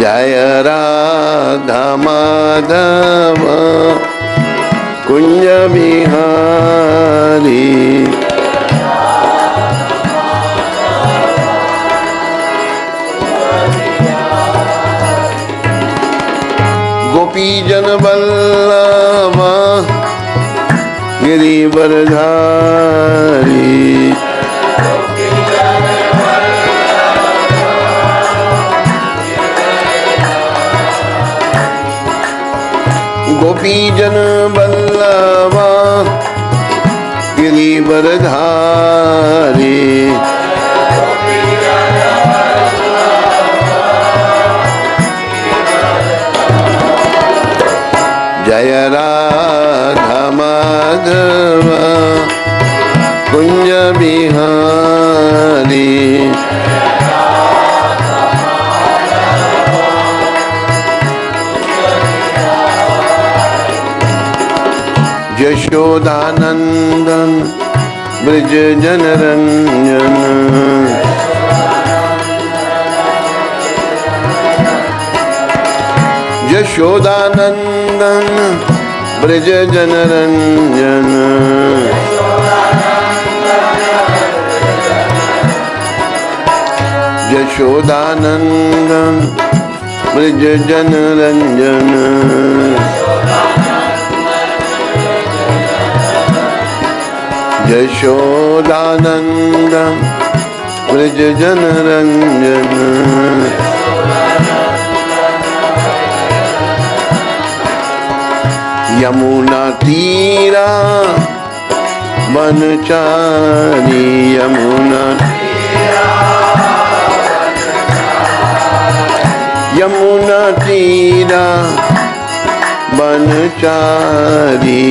जय राधा माधव कुंज बिहारी। गोपी जन वल्लभ गिरिवरधारी। गोपी जन वल्लभ गिरिवरधारी। जय राधा माधव कुंज बिहारी। यशोदानंदन ब्रज जनरंजन। यशोदानंदन ब्रज जनरंजन। यशोदानंदन ब्रज जनरंजन। यशोदानंदन ब्रज जनरंजन। यमुना तीरा बनचारी। यमुना यमुना तीरा बनचारी।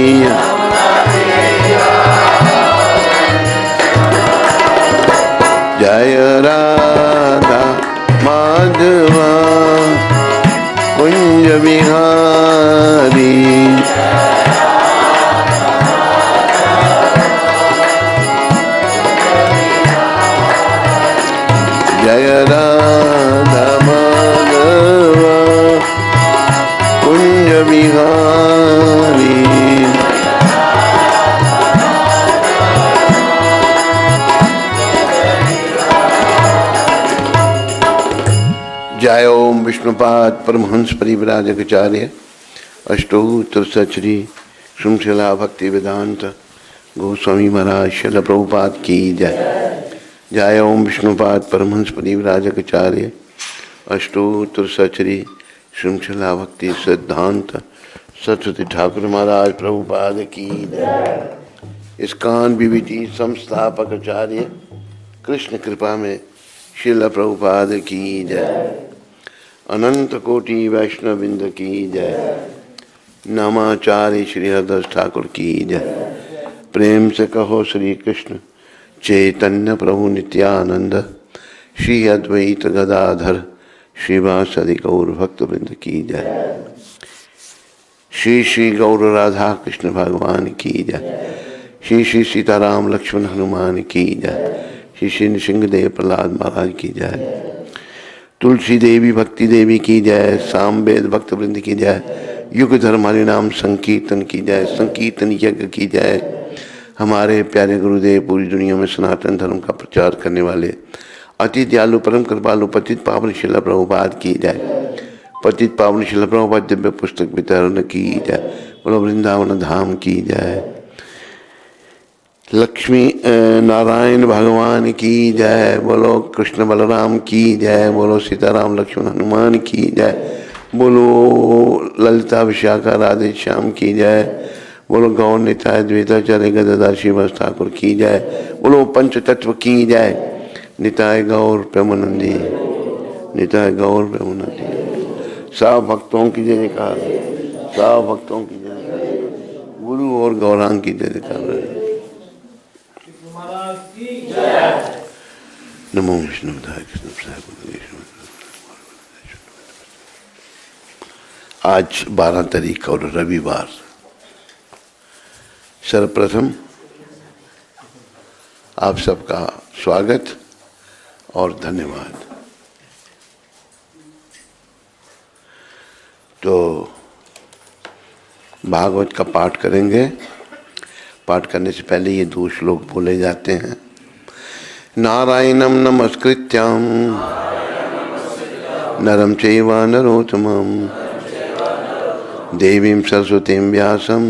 जय राधा माधव कुंज बिहारी। जय राधा माधव कुंज बिहारी। जय ओम विष्णुपाद परमहंस परिव्राजकाचार्य अष्टोत्तर सचरी श्रृंखला भक्ति वेदांत गोस्वामी महाराज श्रील प्रभुपाद की जय। जय ओम विष्णुपाद परमहंस परिव्राजकाचार्य अष्टोत्तर सचरी श्रृंखला भक्ति सिद्धांत सरस्वती ठाकुर महाराज प्रभुपाद की जय। इस्कान बीवीटी संस्थापक आचार्य कृष्ण कृपा में श्रील प्रभुपाद की जय। अनंत कोटि वैष्णववृंद की जय। नामाचार्य श्री हरदास ठाकुर की जय। प्रेम से कहो श्री कृष्ण चैतन्य प्रभु नित्यानंद श्री अद्वैत गदाधर श्रीवासदि गौर भक्तवृंद की जय। श्री श्री गौर राधा कृष्ण भगवान की जय। श्री श्री सीताराम लक्ष्मण हनुमान की जय। श्री श्री नृसिंहदेव प्रहलाद महाराज की जय। तुलसी देवी भक्ति देवी की जय। सामवेद भक्त वृंद की जय। युग धर्म हरिनाम संकीर्तन की जय। संकीर्तन यज्ञ की जय। हमारे प्यारे गुरुदेव पूरी दुनिया में सनातन धर्म का प्रचार करने वाले अति दयालु परम कृपालु पतित पावन श्रील प्रभुपाद की जय। पतित पावन श्रील प्रभुपाद दिव्य पुस्तक वितरण की जय। बोलो वृंदावन धाम की जय। लक्ष्मी नारायण भगवान की जय। बोलो कृष्ण बलराम की जय। बोलो सीताराम लक्ष्मण हनुमान की जय। बोलो ललिता विशाखा राधे श्याम की जय। बोलो गौर निताय द्वैताचार्य गदाधर श्रीवास ठाकुर की जय। बोलो पंच तत्व की जय। निताय गौर प्रेमानंदी। निताय गौर प्रेमानंदी। सब भक्तों की जय जयकार। सब भक्तों की जय। गुरु और गौरांग की जय जयकार। नमो विष्णुपदाय कृष्णपदाय। आज 12 तारीख और रविवार। सर्वप्रथम आप सबका स्वागत और धन्यवाद। तो भागवत का पाठ करेंगे। पाठ करने से पहले ये 2 श्लोक बोले जाते हैं। नारायणं नमस्कृत्यं नरं चैव नरोत्तमं देवीं सरस्वतीं व्यासं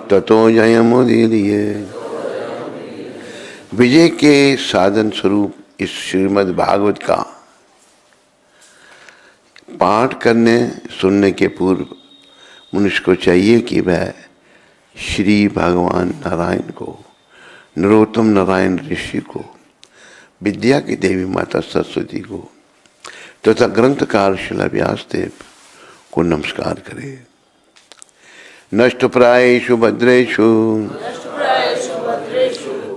ततो जयमुदीरये। विजय के साधन स्वरूप इस श्रीमद् भागवत का पाठ करने सुनने के पूर्व मनुष्य को चाहिए कि वह श्री भगवान नारायण को, नरोत्तम नारायण ऋषि को, विद्या की देवी माता सरस्वती को तथा ग्रंथकार शिला व्यासदेव को नमस्कार करे। नष्ट प्रायेषु भद्रेषु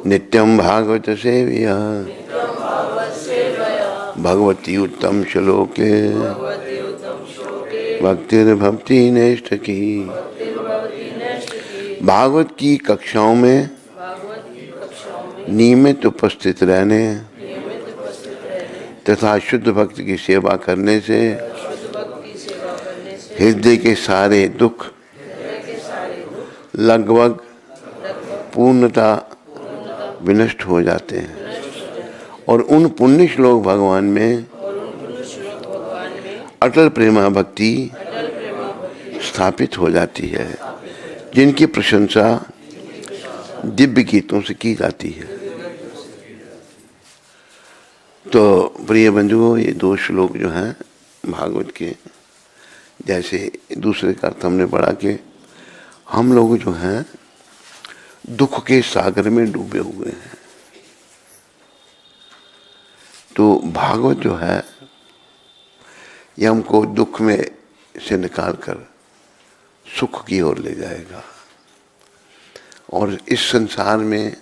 नित्यं भागवत सेवया भगवती उत्तम श्लोके भक्तिर्भक्ति नेष्ठ की। भागवत की कक्षाओं में नियमित उपस्थित रहने तथा शुद्ध भक्त की सेवा करने से हृदय के सारे दुख लगभग पूर्णता विनष्ट हो जाते हैं और उन पुण्य श्लोक भगवान में अटल प्रेमा भक्ति स्थापित हो जाती है, जिनकी प्रशंसा दिव्य गीतों से की जाती है। तो प्रिय बंधुओं, ये 2 श्लोक जो हैं भागवत के, जैसे दूसरे का अर्थ हमने पढ़ा कि हम लोग जो हैं दुख के सागर में डूबे हुए हैं। तो भागवत जो है ये हमको दुख में से निकाल कर सुख की ओर ले जाएगा। और इस संसार में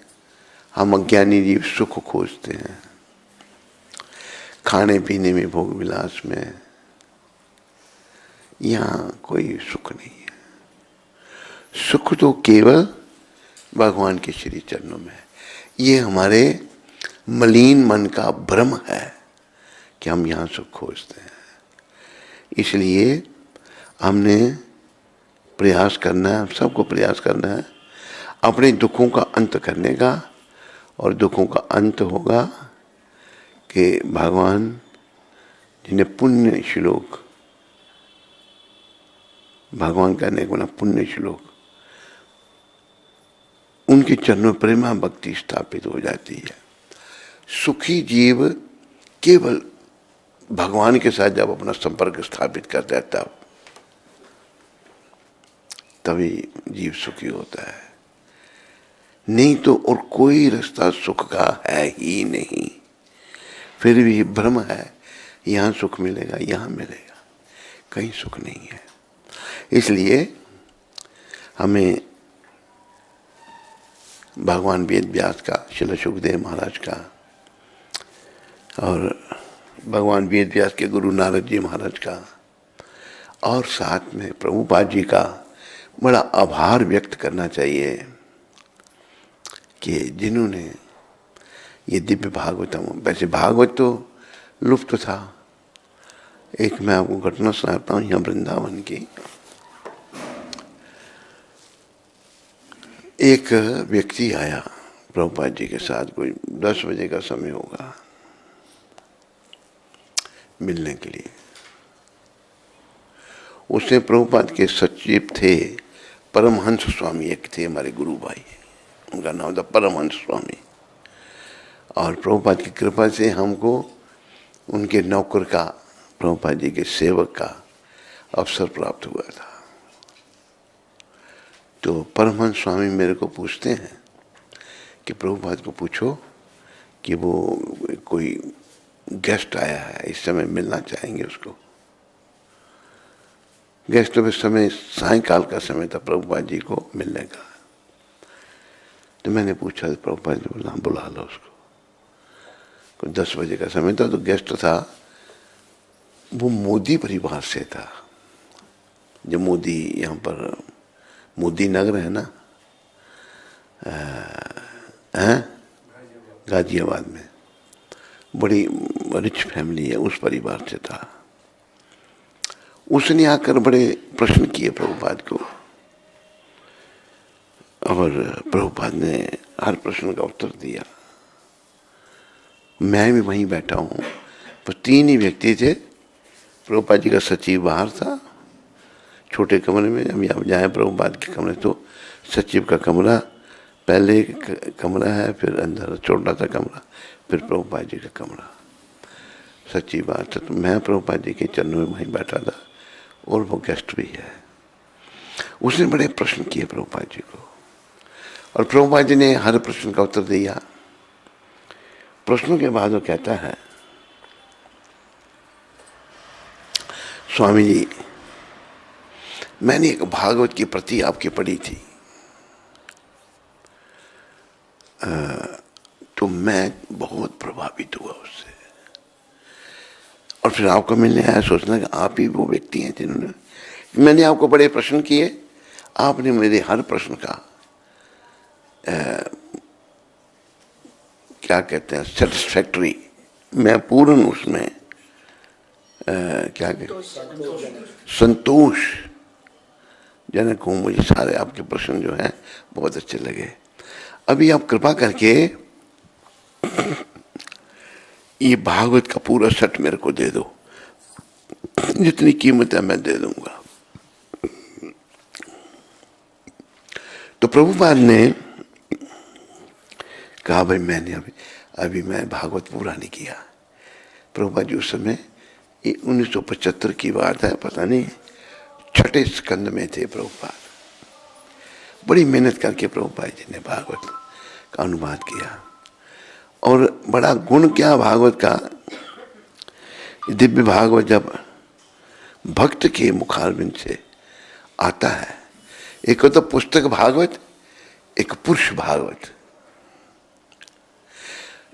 हम अज्ञानी जीव सुख खोजते हैं, खाने पीने में, भोग विलास में। यहाँ कोई सुख नहीं है। सुख तो केवल भगवान के श्री चरणों में है। ये हमारे मलिन मन का भ्रम है कि हम यहाँ सुख खोजते हैं। इसलिए हमने प्रयास करना है, सबको प्रयास करना है अपने दुखों का अंत करने का। और दुखों का अंत होगा कि भगवान जिन्हें पुण्य श्लोक, भगवान कहने को ना पुण्य श्लोक, उनके चरणों प्रेमा भक्ति स्थापित हो जाती है। सुखी जीव केवल भगवान के साथ जब अपना संपर्क स्थापित करता है तभी जीव सुखी होता है। नहीं तो और कोई रास्ता सुख का है ही नहीं। फिर भी भ्रम है, यहाँ सुख मिलेगा, यहाँ मिलेगा, कहीं सुख नहीं है। इसलिए हमें भगवान वेद व्यास का, श्रील सुखदेव महाराज का और भगवान वेद व्यास के गुरु नारद जी महाराज का और साथ में प्रभुपाद जी का बड़ा आभार व्यक्त करना चाहिए कि जिन्होंने ये दिव्य भागवतम, वैसे भागवत तो लुप्त था। एक मैं आपको घटना सुनाता हूँ यहाँ वृंदावन की। एक व्यक्ति आया प्रभुपाद जी के साथ, कोई 10 बजे का समय होगा, मिलने के लिए। उससे प्रभुपाद के सचिव थे परमहंस स्वामी, एक थे हमारे गुरु भाई, उनका नाम था परमहंस स्वामी। और प्रभुपाद की कृपा से हमको उनके नौकर का, प्रभुपाद जी के सेवक का अवसर प्राप्त हुआ था। तो परमहंस स्वामी मेरे को पूछते हैं कि प्रभुपाद को पूछो कि वो कोई गेस्ट आया है, इस समय मिलना चाहेंगे उसको। गेस्ट उस समय सायंकाल का समय था प्रभुपाद जी को मिलने का। तो मैंने पूछा, प्रभुपाद जी बोला बुला लो उसको। 10 बजे का समय था। तो गेस्ट था, वो मोदी परिवार से था। जो मोदी, यहाँ पर मोदी नगर है ना, गाजियाबाद में, बड़ी रिच फैमिली है, उस परिवार से था। उसने आकर बड़े प्रश्न किए प्रभुपाद को, और प्रभुपाद ने हर प्रश्न का उत्तर दिया। मैं भी वहीं बैठा हूँ, पर 3 ही व्यक्ति थे। प्रभुपाद जी का सचिव बाहर था छोटे कमरे में, हम यहाँ जाए प्रभुपाद के कमरे तो सचिव का कमरा पहले कमरा है, फिर अंदर छोटा सा कमरा, फिर प्रभुपाद जी का कमरा। सच्ची बात है, तो मैं प्रभुपाद जी के चरणों में वहीं बैठा था, और वो गेस्ट भी है। उसने बड़े प्रश्न किए प्रभुपाद जी को, और प्रभुपाद जी ने हर प्रश्न का उत्तर दिया। प्रश्नों के बाद वो कहता है, स्वामी जी, मैंने एक भागवत की प्रति आपकी पढ़ी थी, तो मैं बहुत प्रभावित हुआ उससे, और फिर आपको मिलने आया, सोचना कि आप ही वो व्यक्ति हैं जिन्होंने, मैंने आपको बड़े प्रश्न किए, आपने मेरे हर प्रश्न का क्या कहते हैं सेटिस्फैक्टरी, मैं पूर्ण उसमें क्या कहते संतोष जनक हूँ। मुझे सारे आपके प्रश्न जो हैं बहुत अच्छे लगे। अभी आप कृपा करके ये भागवत का पूरा सेट मेरे को दे दो, जितनी कीमत है मैं दे दूंगा। तो प्रभुपाद ने कहा, भाई मैंने अभी मैं भागवत पूरा नहीं किया। प्रभुपाद जी उस समय 1975 की बात है, पता नहीं 6ठे स्कंद में थे प्रभुपाद। बड़ी मेहनत करके प्रभुपाद जी ने भागवत का अनुवाद किया, और बड़ा गुण क्या भागवत का, दिव्य भागवत जब भक्त के मुखारबिंद से आता है, एक तो पुस्तक भागवत, एक पुरुष भागवत।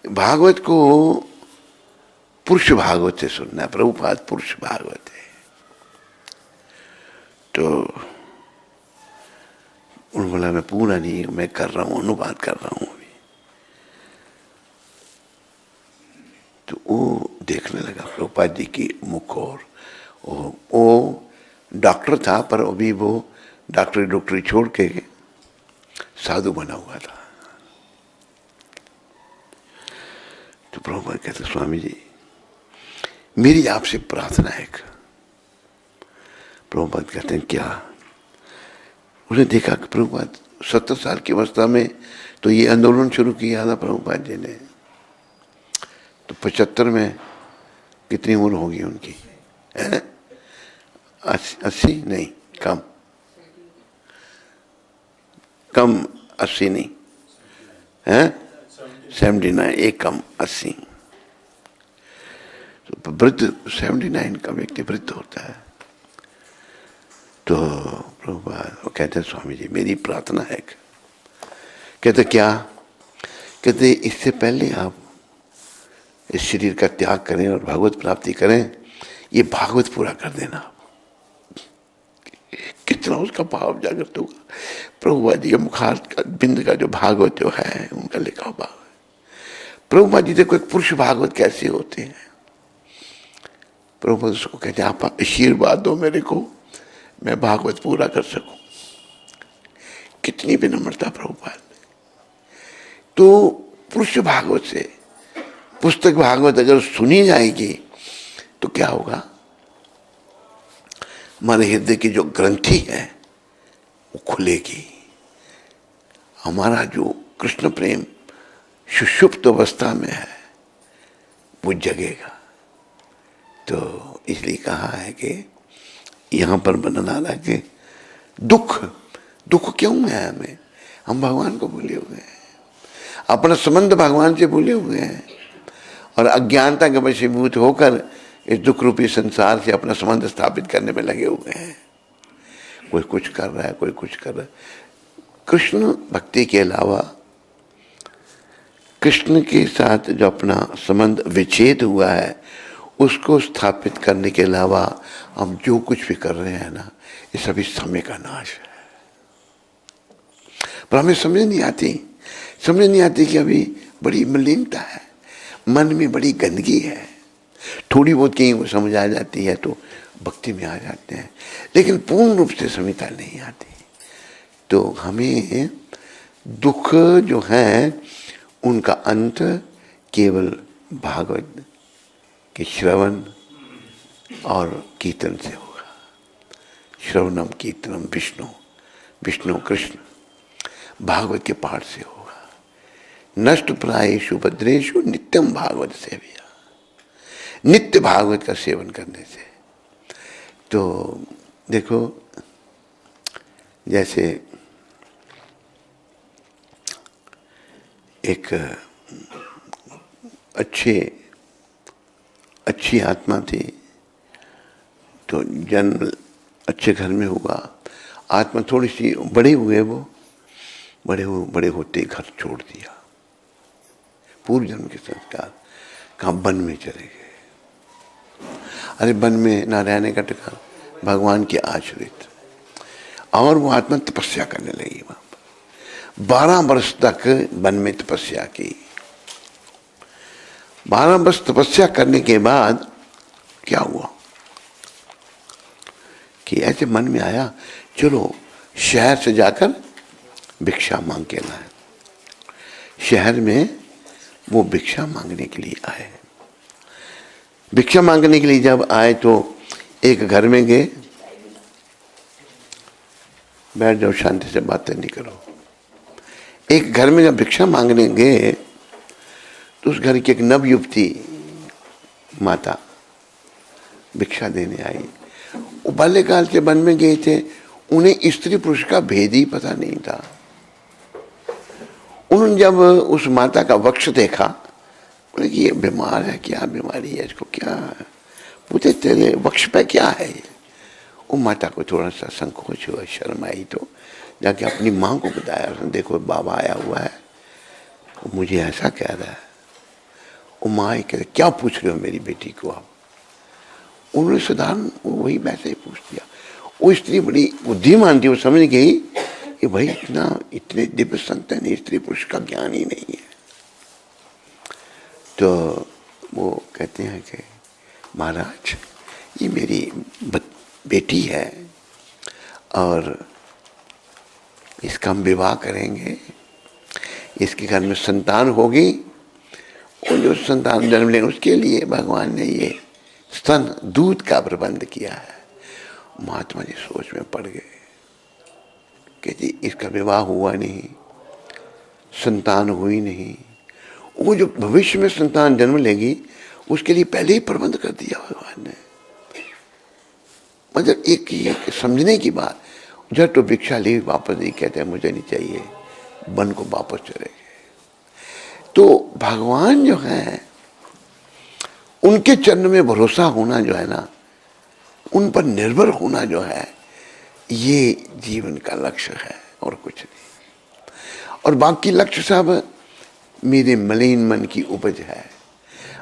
भागवत को पुरुष भागवत से सुनना है, प्रभुपाद पुरुष भागवत है। तो उन्होंने बोला मैं पूरा नहीं, मैं कर रहा हूँ, अनुवाद कर रहा हूँ अभी। तो वो देखने लगा प्रभुपाद जी की मुख, और वो डॉक्टर था, पर अभी वो डॉक्टरी छोड़ के साधु बना हुआ था। तो प्रभुपाद कहते, स्वामी जी मेरी आपसे प्रार्थना है। प्रभुपाद कहते हैं, क्या? उसने देखा कि प्रभुपाद 70 साल की अवस्था में तो ये आंदोलन शुरू किया था प्रभुपाद जी ने, तो 75 में कितनी उम्र होगी उनकी? 80 नहीं, कम 80 नहीं है, 79, एक कम 80। तो वृद्ध 79 का व्यक्ति वृद्ध होता है। तो प्रभुपाद वो कहते हैं, स्वामी जी मेरी प्रार्थना है। कहते क्या? कहते इससे पहले आप इस शरीर का त्याग करें और भागवत प्राप्ति करें, ये भागवत पूरा कर देना। कितना उसका भाव जागृत होगा। प्रभुपाद जी के मुखार का बिंद का जो भागवत जो है उनका लिखा हुआ भाव है। प्रभुपाद जी देखो एक पुरुष भागवत कैसे होते हैं। प्रभुपाद उसको कहते हैं, आप आशीर्वाद दो मेरे को, मैं भागवत पूरा कर सकूं। कितनी विनम्रता प्रभुपाद ने। तो पुरुष भागवत से पुस्तक भागवत अगर सुनी जाएगी तो क्या होगा? हमारे हृदय की जो ग्रंथि है वो खुलेगी, हमारा जो कृष्ण प्रेम सुषुप्त अवस्था में है वो जगेगा। तो इसलिए कहा है कि यहाँ पर वर्णन आ रहा है कि दुख क्यों है हमें? हम भगवान को भूले हुए हैं, अपना संबंध भगवान से भूले हुए हैं, और अज्ञानता के वशीभूत होकर इस दुख रूपी संसार से अपना संबंध स्थापित करने में लगे हुए हैं। कोई कुछ कर रहा है, कोई कुछ कर रहा है। कृष्ण भक्ति के अलावा कृष्ण के साथ जो अपना संबंध विच्छेद हुआ है उसको स्थापित करने के अलावा हम जो कुछ भी कर रहे हैं ना, ये सभी समय का नाश है। पर हमें समझ नहीं आती कि अभी बड़ी मलिनता है, मन में बड़ी गंदगी है। थोड़ी बहुत कहीं वो समझ आ जाती है तो भक्ति में आ जाते हैं, लेकिन पूर्ण रूप से संहिता नहीं आती। तो हमें दुख जो है उनका अंत केवल भागवत के श्रवण और कीर्तन से होगा। श्रवणम कीर्तनम विष्णु, विष्णु कृष्ण, भागवत के पाठ से होगा। नष्ट प्रायेषु भद्रेषु नित्यम भागवत सेवया, नित्य भागवत का सेवन करने से। तो देखो, जैसे एक अच्छी आत्मा थी, तो जन्म अच्छे घर में हुआ, आत्मा थोड़ी सी बड़े हुए, वो बड़े होते घर छोड़ दिया। पूर्व जन्म के संस्कार कहाँ वन में चले गए। अरे वन में ना रहने का ठिकाना, भगवान के आश्रित। और वो आत्मा तपस्या करने लगी वहां पर। 12 वर्ष तक वन में तपस्या की। 12 वर्ष तपस्या करने के बाद क्या हुआ कि ऐसे मन में आया, चलो शहर से जाकर भिक्षा मांग के लाए। शहर में वो भिक्षा मांगने के लिए आए। भिक्षा मांगने के लिए जब आए तो एक घर में गए। बैठ जाओ, शांति से बातें नहीं करो। एक घर में जब भिक्षा मांगने गए तो उस घर की एक नवयुवती माता भिक्षा देने आई। वो बाल्यकाल से वन में गए थे, उन्हें स्त्री पुरुष का भेद ही पता नहीं था। उन्होंने जब उस माता का वक्ष देखा, बोले कि ये बीमार है, क्या बीमारी है इसको, क्या है? पूछे तेरे वक्ष पे क्या है ये? वो माता को थोड़ा सा संकोच हुआ, शर्म आई, तो जाके अपनी माँ को बताया, देखो बाबा आया हुआ है, वो मुझे ऐसा कह रहा है। वो माँ ही कहते, क्या पूछ रहे हो मेरी बेटी को आप? उन्होंने साधारण वही वैसे ही पूछ दिया। वो स्त्री बड़ी बुद्धिमान थी, वो समझ गई कि भाई इतने दिव्य संत हैं, स्त्री पुरुष का ज्ञान ही नहीं है। तो वो कहते हैं कि महाराज, ये मेरी बेटी है और इसका हम विवाह करेंगे, इसके घर में संतान होगी, और जो संतान जन्म लेंगे उसके लिए भगवान ने ये स्तन दूध का प्रबंध किया है। महात्मा जी सोच में पड़ गए कि जी इसका विवाह हुआ नहीं, संतान हुई नहीं, वो जो भविष्य में संतान जन्म लेगी उसके लिए पहले ही प्रबंध कर दिया भगवान ने। मतलब एक समझने की बात। जब तो भिक्षा ली, वापस नहीं कहते मुझे नहीं चाहिए, वन को वापस चले गए। तो भगवान जो है, उनके चरण में भरोसा होना जो है ना, उन पर निर्भर होना जो है, ये जीवन का लक्ष्य है और कुछ नहीं। और बाकी लक्ष्य सब मेरे मलिन मन की उपज है।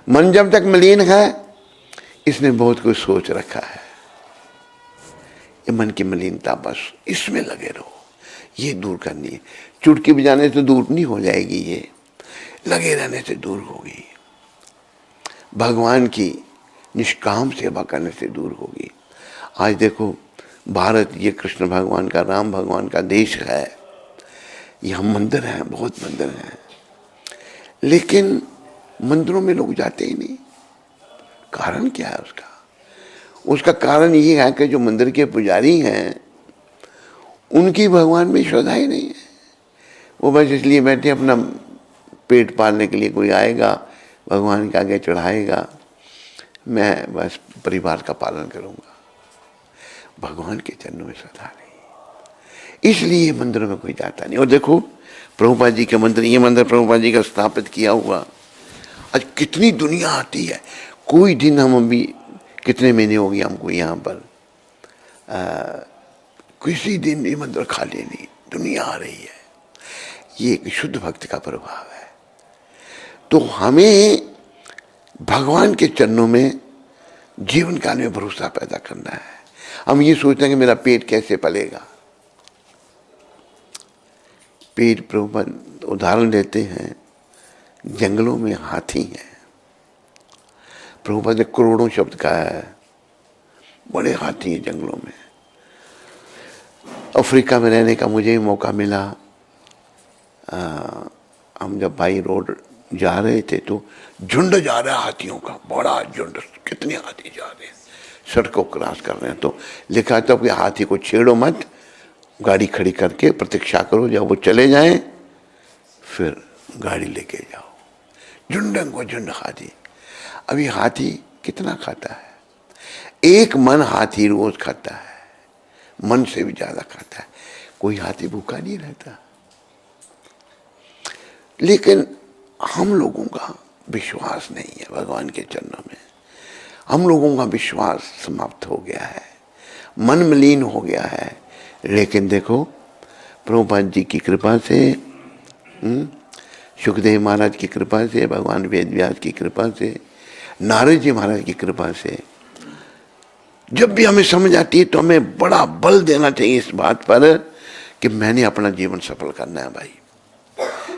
मन जब तक मलिन है, इसने बहुत कुछ सोच रखा है। ये मन की मलिनता, बस इसमें लगे रहो, ये दूर करनी है। चुटकी बजाने से दूर नहीं हो जाएगी, ये लगे रहने से दूर होगी। भगवान की निष्काम सेवा करने से दूर होगी। आज देखो, भारत ये कृष्ण भगवान का, राम भगवान का देश है। यहाँ मंदिर हैं, बहुत मंदिर हैं, लेकिन मंदिरों में लोग जाते ही नहीं। कारण क्या है उसका? उसका कारण ये है कि जो मंदिर के पुजारी हैं, उनकी भगवान में श्रद्धा ही नहीं है। वो बस इसलिए बैठे, अपना पेट पालने के लिए कोई आएगा, भगवान के आगे चढ़ाएगा, मैं बस परिवार का पालन करूंगा। भगवान के चरणों में श्रद्धा नहीं, इसलिए मंदिरों में कोई जाता नहीं। और देखो, प्रभुपाद जी के मंदिर, ये मंदिर प्रभुपाद जी का स्थापित किया हुआ, आज कितनी दुनिया आती है। कोई दिन हम अभी कितने महीने हो गए हमको यहाँ पर, किसी दिन ये मंदिर खाली नहीं, दुनिया आ रही है। ये एक शुद्ध भक्त का प्रभाव है। तो हमें भगवान के चरणों में जीवन काल में भरोसा पैदा करना है। हम ये सोचते हैं कि मेरा पेट कैसे पलेगा। पेट, प्रभुपाद उदाहरण देते हैं, जंगलों में हाथी हैं। प्रभुपाद ने करोड़ों शब्द कहा है, बड़े हाथी हैं जंगलों में। अफ्रीका में रहने का मुझे भी मौका मिला। हम जब बाई रोड जा रहे थे तो झुंड जा रहा है हाथियों का, बड़ा झुंड, कितने हाथी जा रहे हैं, सड़कों क्रॉस कर रहे हैं। तो लिखा था कि हाथी को छेड़ो मत, गाड़ी खड़ी करके प्रतीक्षा करो, जब वो चले जाएं फिर गाड़ी लेके जाओ। झुंड को झुंड हाथी। अभी हाथी कितना खाता है? 1 मन हाथी रोज खाता है, मन से भी ज्यादा खाता है। कोई हाथी भूखा नहीं रहता। लेकिन हम लोगों का विश्वास नहीं है भगवान के चरणों में। हम लोगों का विश्वास समाप्त हो गया है, मन मलिन हो गया है। लेकिन देखो प्रभुपाद जी की कृपा से, सुखदेव महाराज की कृपा से, भगवान वेद व्यास की कृपा से, नारद जी महाराज की कृपा से, जब भी हमें समझ आती है तो हमें बड़ा बल देना चाहिए इस बात पर कि मैंने अपना जीवन सफल करना है। भाई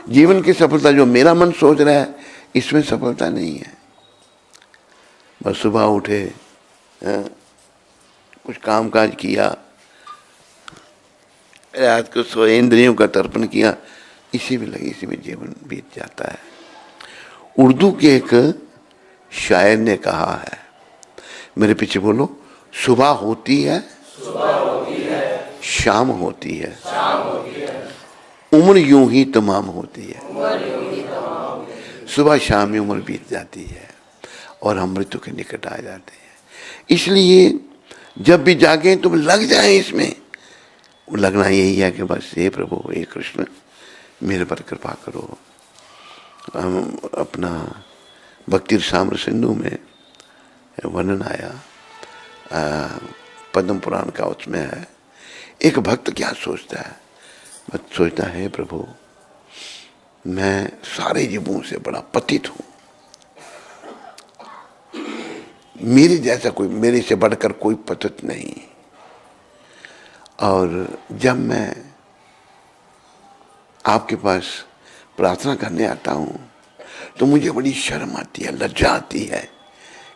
जीवन की सफलता जो मेरा मन सोच रहा है इसमें सफलता नहीं है। बस सुबह उठे, कुछ काम काज किया, रात को सोए, इंद्रियों का तर्पण किया, इसी में लगे, इसी में जीवन बीत जाता है। उर्दू के एक शायर ने कहा है, मेरे पीछे बोलो, सुबह होती है शाम होती है, उम्र यूं ही तमाम होती है। सुबह शाम में उम्र बीत जाती है और हम मृत्यु के निकट आ जाते हैं। इसलिए जब भी जागे तो लग जाए इसमें। लगना यही है कि बस हे प्रभु, हे कृष्ण, मेरे पर कृपा करो। हम अपना भक्ति साम्र सिंधु में वर्णन आया, पद्म पुराण का, उसमें है एक भक्त क्या सोचता है, भक्त सोचता है प्रभु मैं सारे जीवों से बड़ा पतित हूं, मेरे जैसा कोई, मेरे से बढ़कर कोई पतित नहीं। और जब मैं आपके पास प्रार्थना करने आता हूं तो मुझे बड़ी शर्म आती है, लज्जा आती है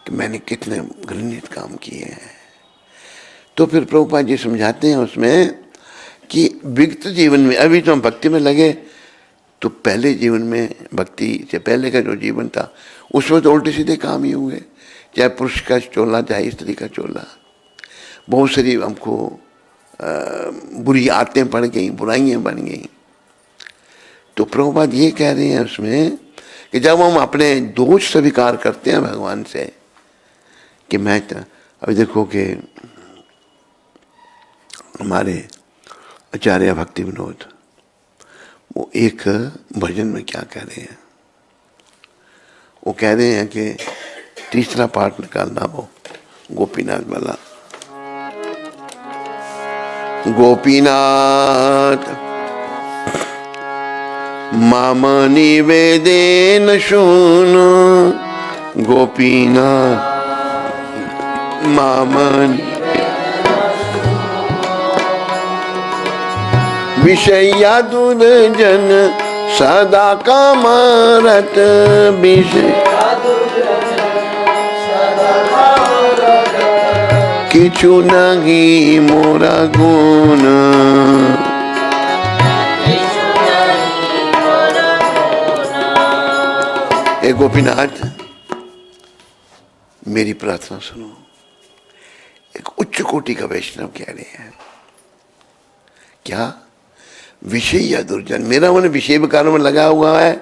कि मैंने कितने घृणित काम किए हैं। तो फिर प्रभुपाद जी समझाते हैं उसमें कि विगत जीवन में, अभी तो हम भक्ति में लगे, तो पहले जीवन में, भक्ति से पहले का जो जीवन था उसमें तो उल्टे सीधे काम ही हुए, चाहे पुरुष का चोला चाहे स्त्री का चोला। बहुत सारी हमको बुरी आदतें पड़ गई, बुराइयां बन गई। तो प्रभुपाद ये कह रहे हैं उसमें कि जब हम अपने दोष स्वीकार करते हैं भगवान से कि मैं, अभी देखो कि हमारे आचार्य भक्ति विनोद, वो एक भजन में क्या कह रहे हैं, वो कह रहे हैं कि तीसरा पाठ निकालना वो गोपीनाथ वाला। गोपीनाथ माम निवेदेन शूनु, गोपीनाथ माम विषया दुर्जन सदा कामरत, विषय किछु नहीं मोरा गुण। ए गोपीनाथ, मेरी प्रार्थना सुनो। एक उच्च कोटि का वैष्णव कह रहे हैं क्या, विषय या दुर्जन, मेरा मन विषय विकारों में लगा हुआ है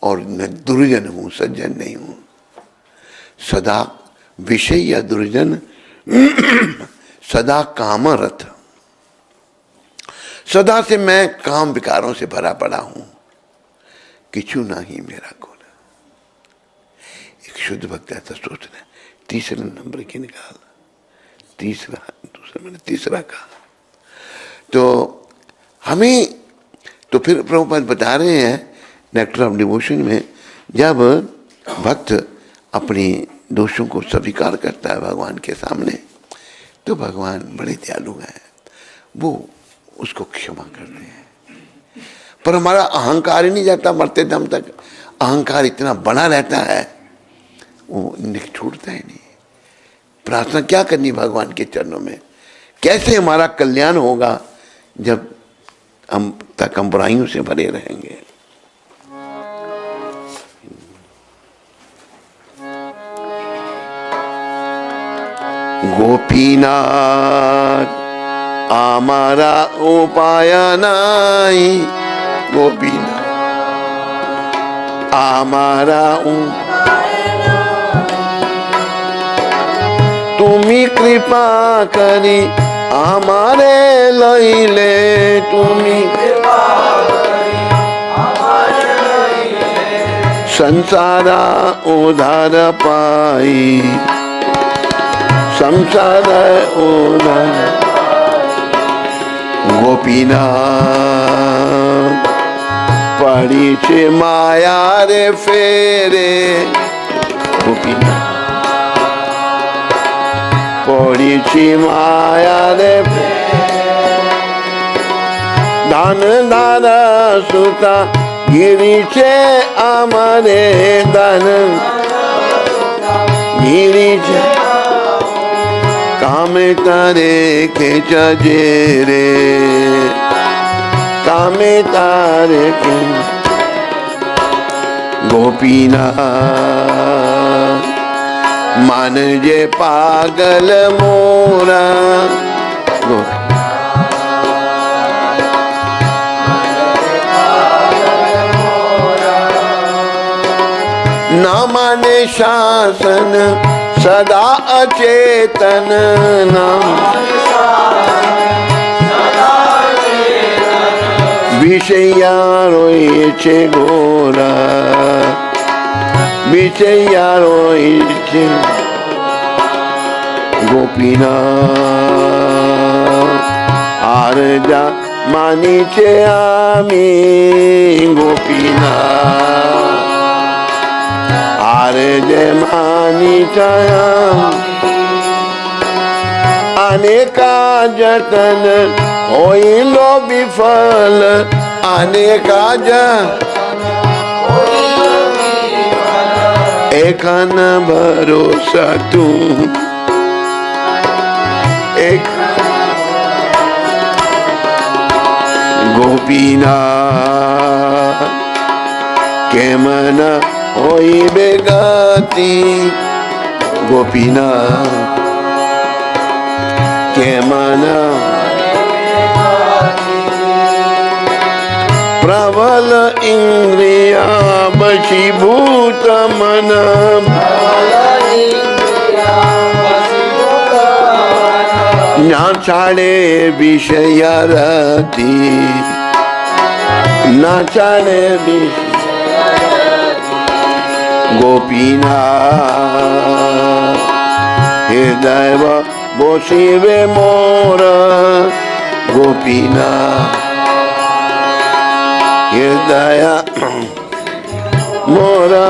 और मैं दुर्जन हूं, सज्जन नहीं हूं। सदा विषय या दुर्जन सदा कामरथ, सदा से मैं काम विकारों से भरा पड़ा हूं, किछु नहीं मेरा गुण। एक शुद्ध भक्त ऐसा सोच रहे, तीसरे नंबर की निकाल, तीसरा, दूसरा मैंने तीसरा कहा। तो हमें, तो फिर प्रभुपाद बता रहे हैं नेक्टर ऑफ डिवोशन में, जब भक्त अपने दोषों को स्वीकार करता है भगवान के सामने तो भगवान बड़े दयालु हैं, वो उसको क्षमा करते हैं। पर हमारा अहंकार ही नहीं जाता, मरते दम तक अहंकार इतना बना रहता है, वो छूटता ही नहीं। प्रार्थना क्या करनी भगवान के चरणों में? कैसे हमारा कल्याण होगा जब हम बुराइयों से भरे रहेंगे? गोपीनाथ आमारा उपाय नाई, गोपीनाथ आमारा तुम्ही कृपा करी आमारे लैले, तुम्ही संसारा उधार पाई, संसार उधार। गोपीनाथ पड़ी छे माया रे फेरे, गोपीनाथ पड़ी छे माया रे दान दादा सुता गिरी छे आमारे, दान गिरी छे कामे तारे खेचे रे, कामे तारे के। गोपीनाथ मान जे पागल मोरा, ना माने शासन सदा अचेतन, नाम विषया रोए छे घोरा, विषया रोए छे। गोपीनाथ आरजा मानी छे आमी, गोपीनाथ आरजे मानी छाया। अनेका जतन होइलो विफल, अनेका एकान भरोसा तू, एक गोपीनाथ केम न होई बेगती, गोपीनाथ केम न प्रबल इंद्रिया वशीभूत मन, नाचाड़े विषय रति, नाचाड़े विषय। गोपीनाथ हृदय बोशिवे मोर, गोपीनाथ हृदय मोरा।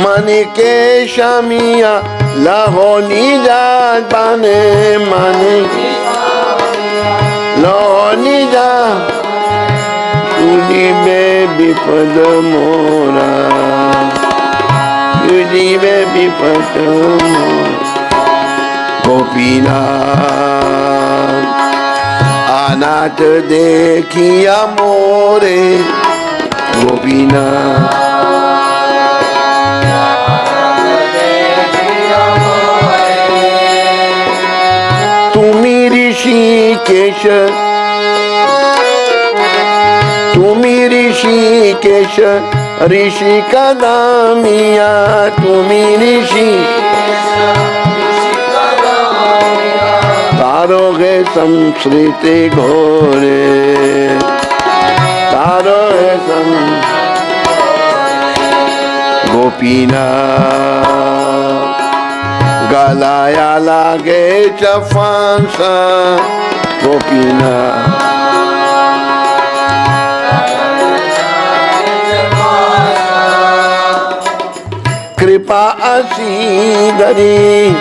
मन के शमिया लहो निजा बने, मन लहो निजा तुझी में विपद मोरा, तुझी में विपद मोरा। गोपीनाथ अनाथ देखिया मोरे, गोपीनाथ तुम्ही ऋषिकेश, तुम्ही ऋषिकेश ऋषि कदामिया, तुम्ही ऋषि तारो है संस्कृति घोरे, तारो है गोपीनाथ गलाया लागे चफांसा, गोपीनाथ कृपा असी धरी,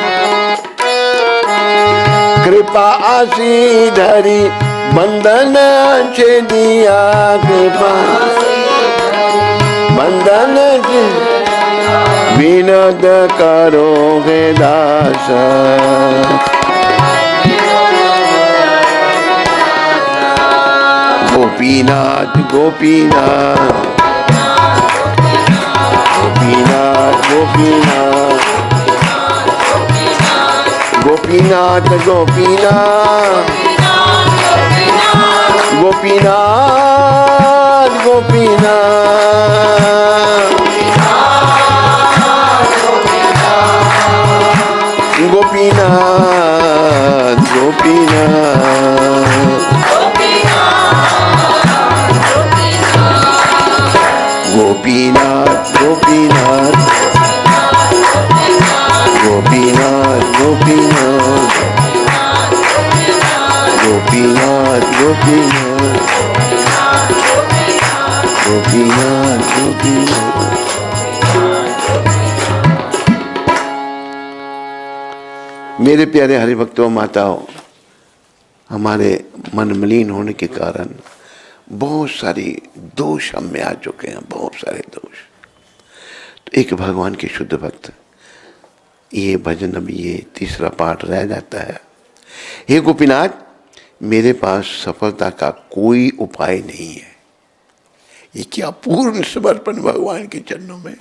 कृपा असी धरी बंधन छे दिया, कृपा बंधन विनोद करोगे दास। गोपीनाथ गोपीनाथ गोपीनाथ गोपीनाथ गोपीनाथ गोपीनाथ गोपीनाथ गोपीनाथ गोपीनाथ गोपीनाथ गोपीनाथ गोपीनाथ गोपीनाथ गोपीनाथ गोपीनाथ गोपीनाथ गोपीनाथ। मेरे प्यारे हरिभक्तों माताओं, हमारे मन मलिन होने के कारण बहुत सारी दोष हम में आ चुके हैं, बहुत सारे दोष। तो एक भगवान के शुद्ध भक्त, ये भजन अभी ये तीसरा पाठ रह जाता है। हे गोपीनाथ, मेरे पास सफलता का कोई उपाय नहीं है। ये क्या पूर्ण समर्पण भगवान के चरणों में।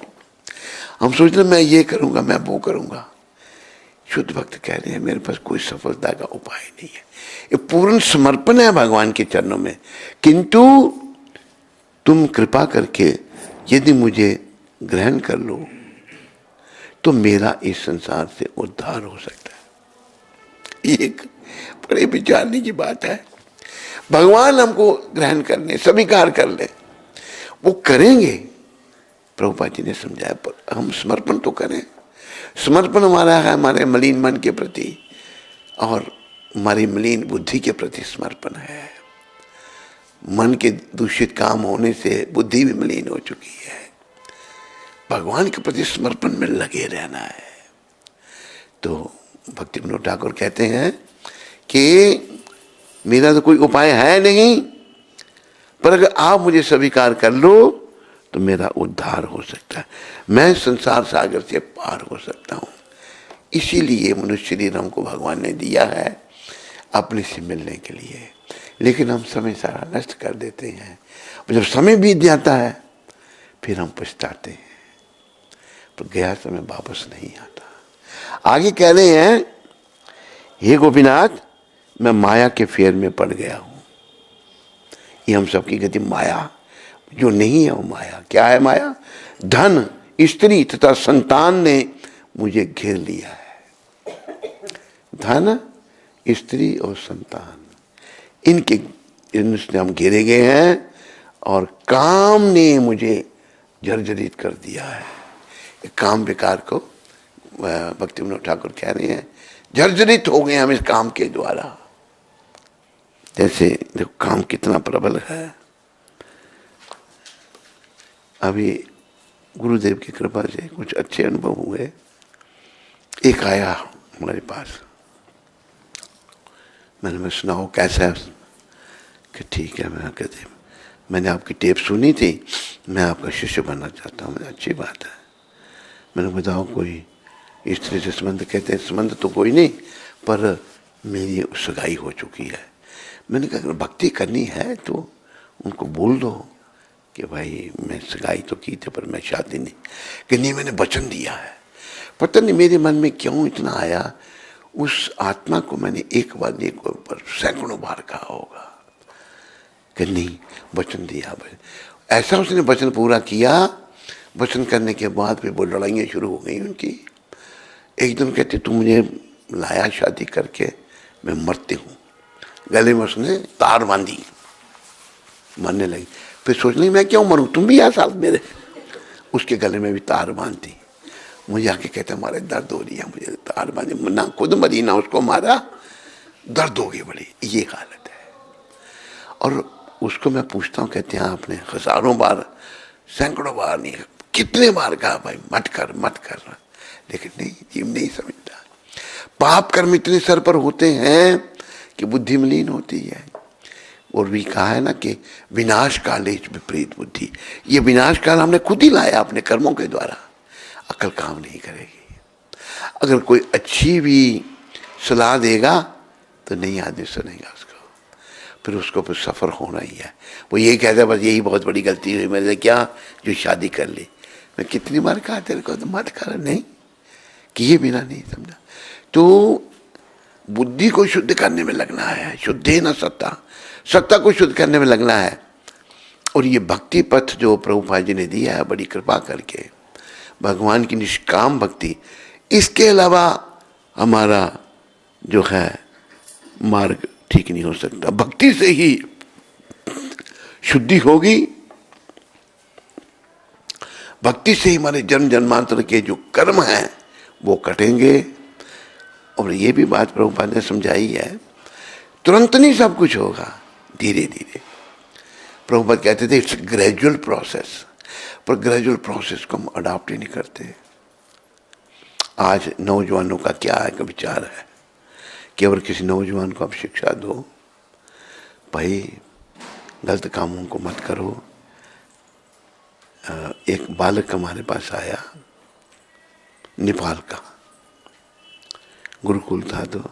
हम सोचते हैं मैं ये करूंगा, मैं वो करूंगा। शुद्ध भक्त कह रहे हैं मेरे पास कोई सफलता का उपाय नहीं है। ये पूर्ण समर्पण है भगवान के चरणों में। किंतु तुम कृपा करके यदि मुझे ग्रहण कर लो तो मेरा इस संसार से उद्धार हो सकता है। एक बड़े विचारने की बात है। भगवान हमको ग्रहण कर ले, स्वीकार कर ले, वो करेंगे। प्रभुपाद जी ने समझाया, पर हम समर्पण तो करें। समर्पण हमारा है हमारे मलिन मन के प्रति और हमारी मलिन बुद्धि के प्रति समर्पण है। मन के दूषित काम होने से बुद्धि भी मलिन हो चुकी है। भगवान के प्रति समर्पण में लगे रहना है। तो भक्ति विनोद ठाकुर कहते हैं कि मेरा तो कोई उपाय है नहीं, पर अगर आप मुझे स्वीकार कर लो तो मेरा उद्धार हो सकता है, मैं संसार सागर से पार हो सकता हूँ। इसीलिए मनुष्य शरीर हमको भगवान ने दिया है अपने से मिलने के लिए। लेकिन हम समय सारा नष्ट कर देते हैं। जब समय बीत जाता है फिर हम पछताते हैं, पर गया समय वापस नहीं आता। आगे कह रहे हैं, हे गोपीनाथ, मैं माया के फेर में पड़ गया हूँ। ये हम सबकी गति माया जो नहीं है वो माया। क्या है माया? धन, स्त्री तथा संतान ने मुझे घेर लिया है। धन, स्त्री और संतान, इनसे हम घेरे गए हैं और काम ने मुझे जर्जरित कर दिया है। काम विकार को भक्ति विनोद ठाकुर कह रहे हैं, जर्जरित हो गए हम इस काम के द्वारा। जैसे देखो काम कितना प्रबल है। अभी गुरुदेव की कृपा से कुछ अच्छे अनुभव हुए। एक आया हमारे पास, मैंने सुनाओ कैसा है? कि ठीक है। मैं कहते मैंने आपकी टेप सुनी थी, मैं आपका शिष्य बनना चाहता हूँ। अच्छी बात है। मैंने बताओ कोई स्त्री से संबंध? कहते हैं संबंध तो कोई नहीं, पर मेरी सगाई हो चुकी है। मैंने कहा अगर भक्ति करनी है तो उनको बोल दो कि भाई मैं सगाई तो की थी पर मैं शादी नहीं। कि नहीं, मैंने वचन दिया है। पता नहीं मेरे मन में क्यों इतना आया, उस आत्मा को मैंने एक बार नहीं पर सैकड़ों बार कहा होगा कि नहीं वचन दिया। ऐसा उसने वचन पूरा किया। वचन करने के बाद फिर वो लड़ाइयाँ शुरू हो गई उनकी। एकदम कहते तू मुझे लाया शादी करके, मैं मरती हूँ। गले में उसने तार बांधी, मरने लगी। फिर सोच ली मैं क्यों मरूं, तुम भी आ साथ मेरे। उसके गले में भी तार बांधी। मुझे आके कहते हमारे दर्द हो रही है, मुझे तार बांधी, ना खुद मरी ना उसको मारा, दर्द हो गई बड़ी। ये हालत है। और उसको मैं पूछता हूँ, कहते हैं आपने हजारों बार, सैकड़ों बार नहीं, कितने बार कहा भाई मत कर मत कर, लेकिन नहीं, जीव नहीं समझता। पाप कर्म इतने सर पर होते हैं कि बुद्धि मलिन होती है। और भी कहा है ना कि विनाश काले विपरीत बुद्धि। ये विनाश काल हमने खुद ही लाया अपने कर्मों के द्वारा। अकल काम नहीं करेगी। अगर कोई अच्छी भी सलाह देगा तो नहीं आदमी सुनेगा उसको, फिर उसको फिर सफ़र होना ही है। वो यही कहता है बस यही बहुत बड़ी गलती हुई मेरे, क्या जो शादी कर ली। मैं कितनी बार कहा तेरे को तो मत कर, नहीं किए बिना नहीं समझा। तो बुद्धि को शुद्ध करने में लगना है, शुद्धे न सत्ता, सत्ता को शुद्ध करने में लगना है। और ये भक्ति पथ जो प्रभुपाद जी ने दिया है बड़ी कृपा करके, भगवान की निष्काम भक्ति, इसके अलावा हमारा जो है मार्ग ठीक नहीं हो सकता। भक्ति से ही शुद्धि होगी, भक्ति से ही हमारे जन्म जन्मांतर के जो कर्म हैं वो कटेंगे। और ये भी बात प्रभुपाद ने समझाई है, तुरंत नहीं सब कुछ होगा, धीरे धीरे। प्रभुपाद कहते थे इट्स ग्रेजुअल प्रोसेस, पर ग्रेजुअल प्रोसेस को हम अडॉप्ट ही नहीं करते। आज नौजवानों का क्या है विचार है कि अगर किसी नौजवान को आप शिक्षा दो, भाई गलत कामों को मत करो। एक बालक हमारे पास आया, नेपाल का, गुरुकुल था, तो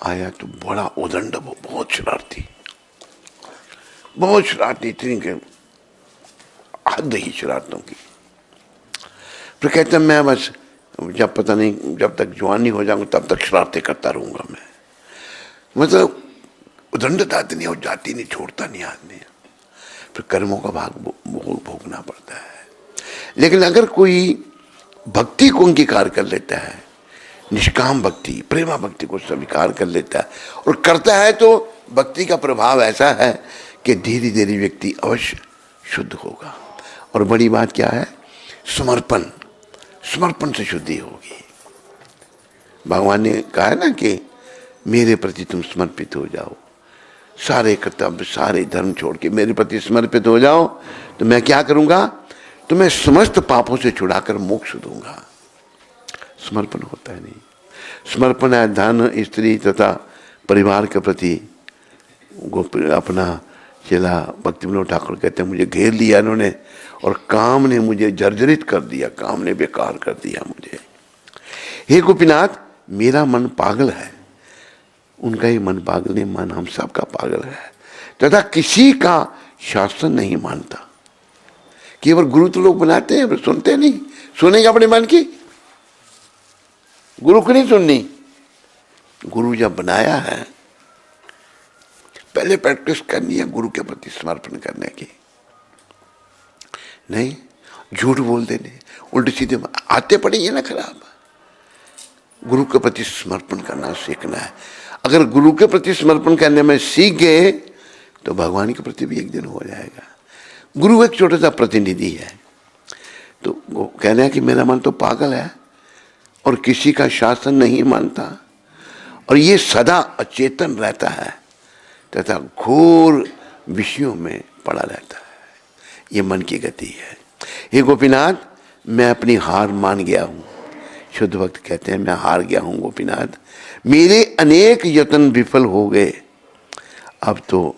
आया तो बड़ा उदंड, बहुत शरारती, इतनी के हद ही शरारतों की। फिर कहते मैं बस जब पता नहीं जब तक जवान नहीं हो जाऊंगा तब तक शरारतें करता रहूंगा मैं। मतलब उदंडता इतनी हो जाती नहीं, छोड़ता नहीं आदमी, फिर कर्मों का भाग भोगना पड़ता है। लेकिन अगर कोई भक्ति को अंगीकार कर लेता है, निष्काम भक्ति, प्रेमा भक्ति को स्वीकार कर लेता है और करता है, तो भक्ति का प्रभाव ऐसा है कि धीरे धीरे व्यक्ति अवश्य शुद्ध होगा। और बड़ी बात क्या है, समर्पण, समर्पण से शुद्धि होगी। भगवान ने कहा है ना कि मेरे प्रति तुम समर्पित हो जाओ, सारे कर्तव्य सारे धर्म छोड़ के मेरे प्रति समर्पित हो जाओ, तो मैं क्या करूंगा, तुम्हें समस्त पापों से छुड़ाकर मोक्ष दूंगा। समर्पण होता है नहीं, समर्पण है धन, स्त्री तथा परिवार के प्रति। अपना चला भक्ति विनोद ठाकुर कहते हैं मुझे घेर लिया इन्होंने और काम ने मुझे जर्जरित कर दिया, काम ने बेकार कर दिया मुझे। हे गोपीनाथ मेरा मन पागल है, उनका ही मन पागल नहीं, मन हम सब का पागल है, तथा किसी का शासन नहीं मानता। केवल गुरु तो लोग बनाते हैं, सुनते नहीं, सुनेगा अपने मन की, गुरु को नहीं सुननी। गुरु जब बनाया है पहले प्रैक्टिस करनी है गुरु के प्रति समर्पण करने की, नहीं झूठ बोल देने, उल्टे सीधे आते पड़ेंगे ना खराब। गुरु के प्रति समर्पण करना सीखना है। अगर गुरु के प्रति समर्पण करने में सीख गए तो भगवान के प्रति भी एक दिन हो जाएगा। गुरु एक छोटा सा प्रतिनिधि है, तो वो कहना है कि मेरा मन तो पागल है और किसी का शासन नहीं मानता, और ये सदा अचेतन रहता है तथा घोर विषयों में पड़ा रहता है। ये मन की गति है। हे गोपीनाथ मैं अपनी हार मान गया हूँ। शुद्ध भक्त कहते हैं मैं हार गया हूँ गोपीनाथ, मेरे अनेक यत्न विफल हो गए, अब तो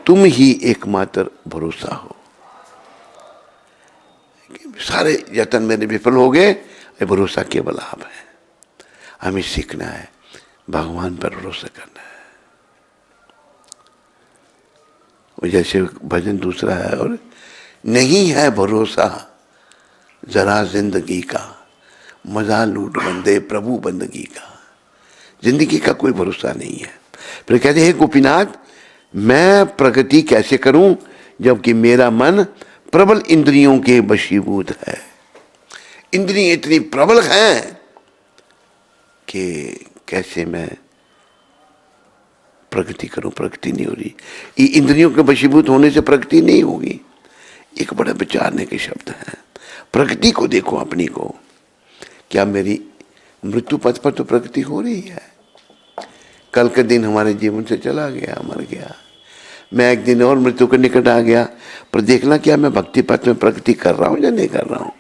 तुम ही एकमात्र भरोसा हो। सारे यत्न मेरे विफल हो गए, भरोसा केवल आप है। हमें सीखना है भगवान पर भरोसा करना है। जैसे भजन दूसरा है, और नहीं है भरोसा जरा जिंदगी का, मजा लूट बंदे प्रभु बंदगी का। जिंदगी का कोई भरोसा नहीं है। फिर कहते हैं गोपीनाथ मैं प्रगति कैसे करूं जबकि मेरा मन प्रबल इंद्रियों के वशीभूत है। इंद्रियां इतनी प्रबल हैं कि कैसे मैं प्रगति करूं, प्रगति नहीं हो रही। ये इंद्रियों के वशीभूत होने से प्रगति नहीं होगी। एक बड़ा विचारने के शब्द हैं। प्रगति को देखो अपनी को, क्या मेरी मृत्यु पथ पर तो प्रगति हो रही है। कल के दिन हमारे जीवन से चला गया, मर गया, मैं एक दिन और मृत्यु के निकट आ गया, पर देखना क्या मैं भक्ति पथ में प्रगति कर रहा हूं या नहीं कर रहा हूं।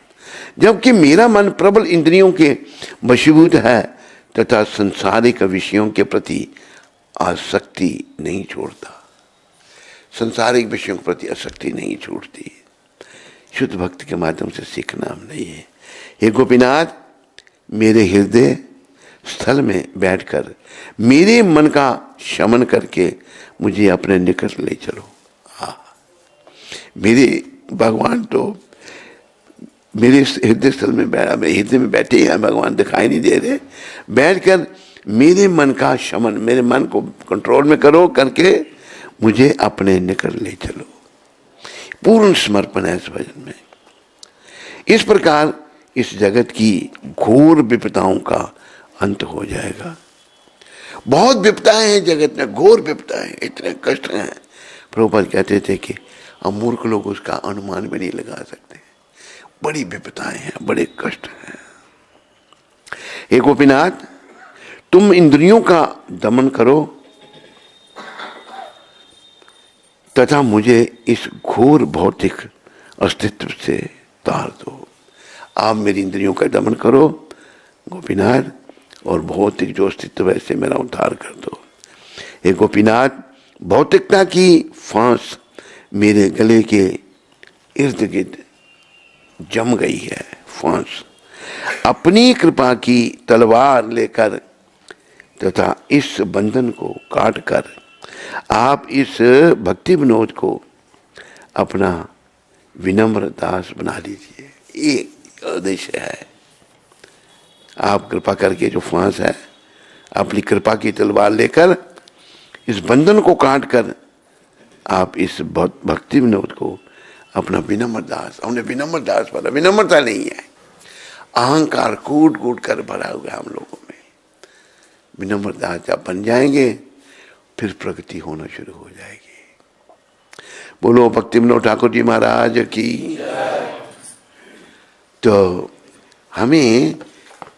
जबकि मेरा मन प्रबल इंद्रियों के वशीभूत है तथा संसारिक विषयों के प्रति आसक्ति नहीं छोड़ता। संसारिक विषयों के प्रति आसक्ति नहीं छोड़ती। शुद्ध भक्ति के माध्यम से सीखना हम नहीं है। हे गोपीनाथ, मेरे हृदय स्थल में बैठकर मेरे मन का शमन करके मुझे अपने निकट ले चलो। मेरे भगवान तो मेरे हृदय स्थल में बैठा, मेरे हृदय में बैठे हैं भगवान, दिखाई नहीं दे रहे। बैठकर मेरे मन का शमन, मेरे मन को कंट्रोल में करो, करके मुझे अपने निकट ले चलो। पूर्ण समर्पण है इस भजन में। इस प्रकार इस जगत की घोर विपदाओं का अंत हो जाएगा। बहुत विपदाएं हैं जगत में, घोर विपदाएं, इतने कष्ट हैं। प्रभुपाद कहते थे कि हम मूर्ख लोग उसका अनुमान भी नहीं लगा सकते। बड़ी विपदाएं हैं, बड़े कष्ट हैं। हे गोपीनाथ, तुम इंद्रियों का दमन करो तथा मुझे इस घोर भौतिक अस्तित्व से तार दो। आप मेरी इंद्रियों का दमन करो गोपीनाथ, और भौतिक जो अस्तित्व है इससे मेरा उद्धार कर दो। हे गोपीनाथ, भौतिकता की फांस मेरे गले के इर्द गिर्द जम गई है। फांस अपनी कृपा की तलवार लेकर तथा इस बंधन को काट कर आप इस भक्ति विनोद को अपना विनम्र दास बना लीजिए। ये उद्देश्य है। आप कृपा करके जो फांस है, अपनी कृपा की तलवार लेकर इस बंधन को काट कर आप इस भक्ति विनोद को अपना विनम्र दास, हमने विनम्र दास वाला, विनम्रता नहीं है, अहंकार कूट कूट कर भरा हुआ है हम लोगों में। विनम्र दास जब बन जाएंगे फिर प्रगति होना शुरू हो जाएगी। बोलो भक्ति विनोद ठाकुर जी महाराज की। तो हमें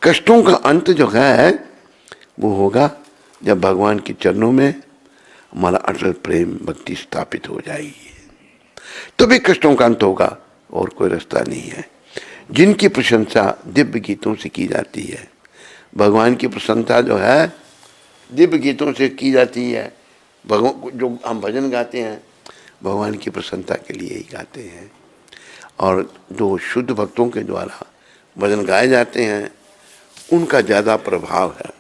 कष्टों का अंत जो है वो होगा जब भगवान के चरणों में हमारा अटल प्रेम भक्ति स्थापित हो जाएगी, तो भी कष्टों का अंत होगा, और कोई रास्ता नहीं है। जिनकी प्रशंसा दिव्य गीतों से की जाती है, भगवान की प्रशंसा जो है दिव्य गीतों से की जाती है। भगवान जो हम भजन गाते हैं भगवान की प्रसन्नता के लिए ही गाते हैं, और जो शुद्ध भक्तों के द्वारा भजन गाए जाते हैं उनका ज़्यादा प्रभाव है।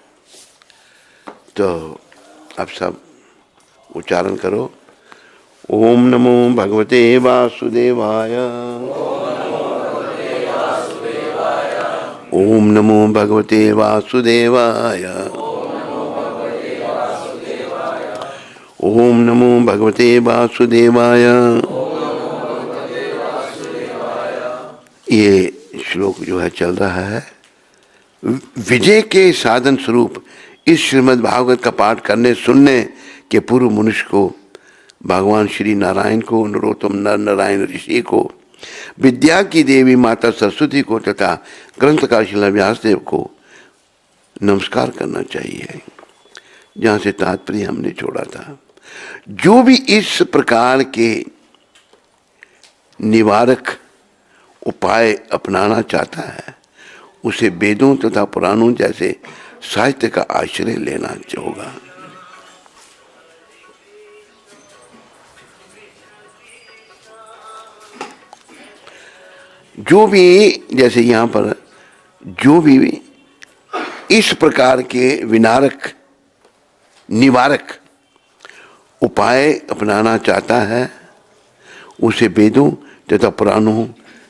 तो अब सब उच्चारण करो। ओम नमो भगवते वासुदेवाय। ओम नमो भगवते वासुदेवाय। ओम नमो भगवते वासुदेवाय। ये श्लोक जो है चल रहा है। विजय के साधन स्वरूप इस श्रीमद् भागवत का पाठ करने सुनने के पूर्व मनुष्य को भगवान श्री नारायण को, नरोत्तम नर नारायण ऋषि को, विद्या की देवी माता सरस्वती को तथा ग्रंथकार श्रील व्यासदेव को नमस्कार करना चाहिए, जहाँ से तात्पर्य हमने छोड़ा था। जो भी इस प्रकार के निवारक उपाय अपनाना चाहता है उसे वेदों तथा पुराणों जैसे साहित्य का आश्रय लेना होगा। जो भी, जैसे यहाँ पर जो भी इस प्रकार के विनारक निवारक उपाय अपनाना चाहता है उसे वेदों तथा पुराणों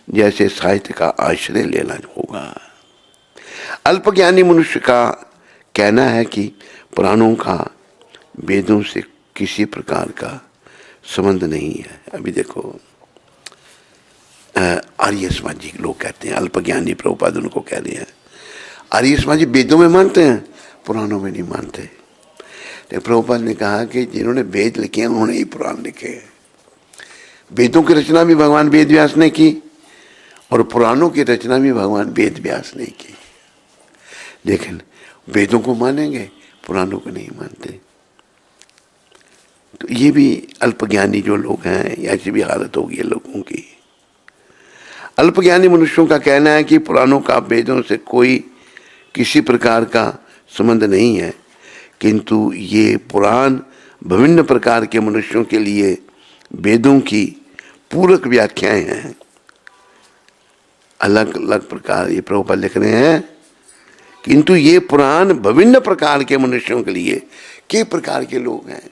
जैसे साहित्य का आश्रय लेना होगा। अल्पज्ञानी मनुष्य का कहना है कि पुराणों का वेदों से किसी प्रकार का संबंध नहीं है। अभी देखो आर्य समाजी लोग कहते हैं, अल्पज्ञानी प्रभुपाद उनको कह रहे हैं, आर्य समाजी वेदों में मानते हैं, पुराणों में नहीं मानते। तो प्रभुपाद ने कहा कि जिन्होंने वेद लिखे हैं उन्होंने ही पुराण लिखे हैं। वेदों की रचना भी भगवान वेद व्यास ने की और पुराणों की रचना भी भगवान वेद व्यास ने की। लेकिन वेदों को मानेंगे, पुराणों को नहीं मानते। तो ये भी अल्पज्ञानी जो लोग हैं, ऐसी भी हालत होगी लोगों की। अल्पज्ञानी मनुष्यों का कहना है कि पुराणों का वेदों से कोई किसी प्रकार का संबंध नहीं है, किंतु ये पुराण विभिन्न प्रकार के मनुष्यों के लिए वेदों की पूरक व्याख्याएं हैं। अलग अलग प्रकार ये प्रभुपाद लिख रहे हैं, किंतु ये पुराण विभिन्न प्रकार के मनुष्यों के लिए, कई प्रकार के लोग हैं।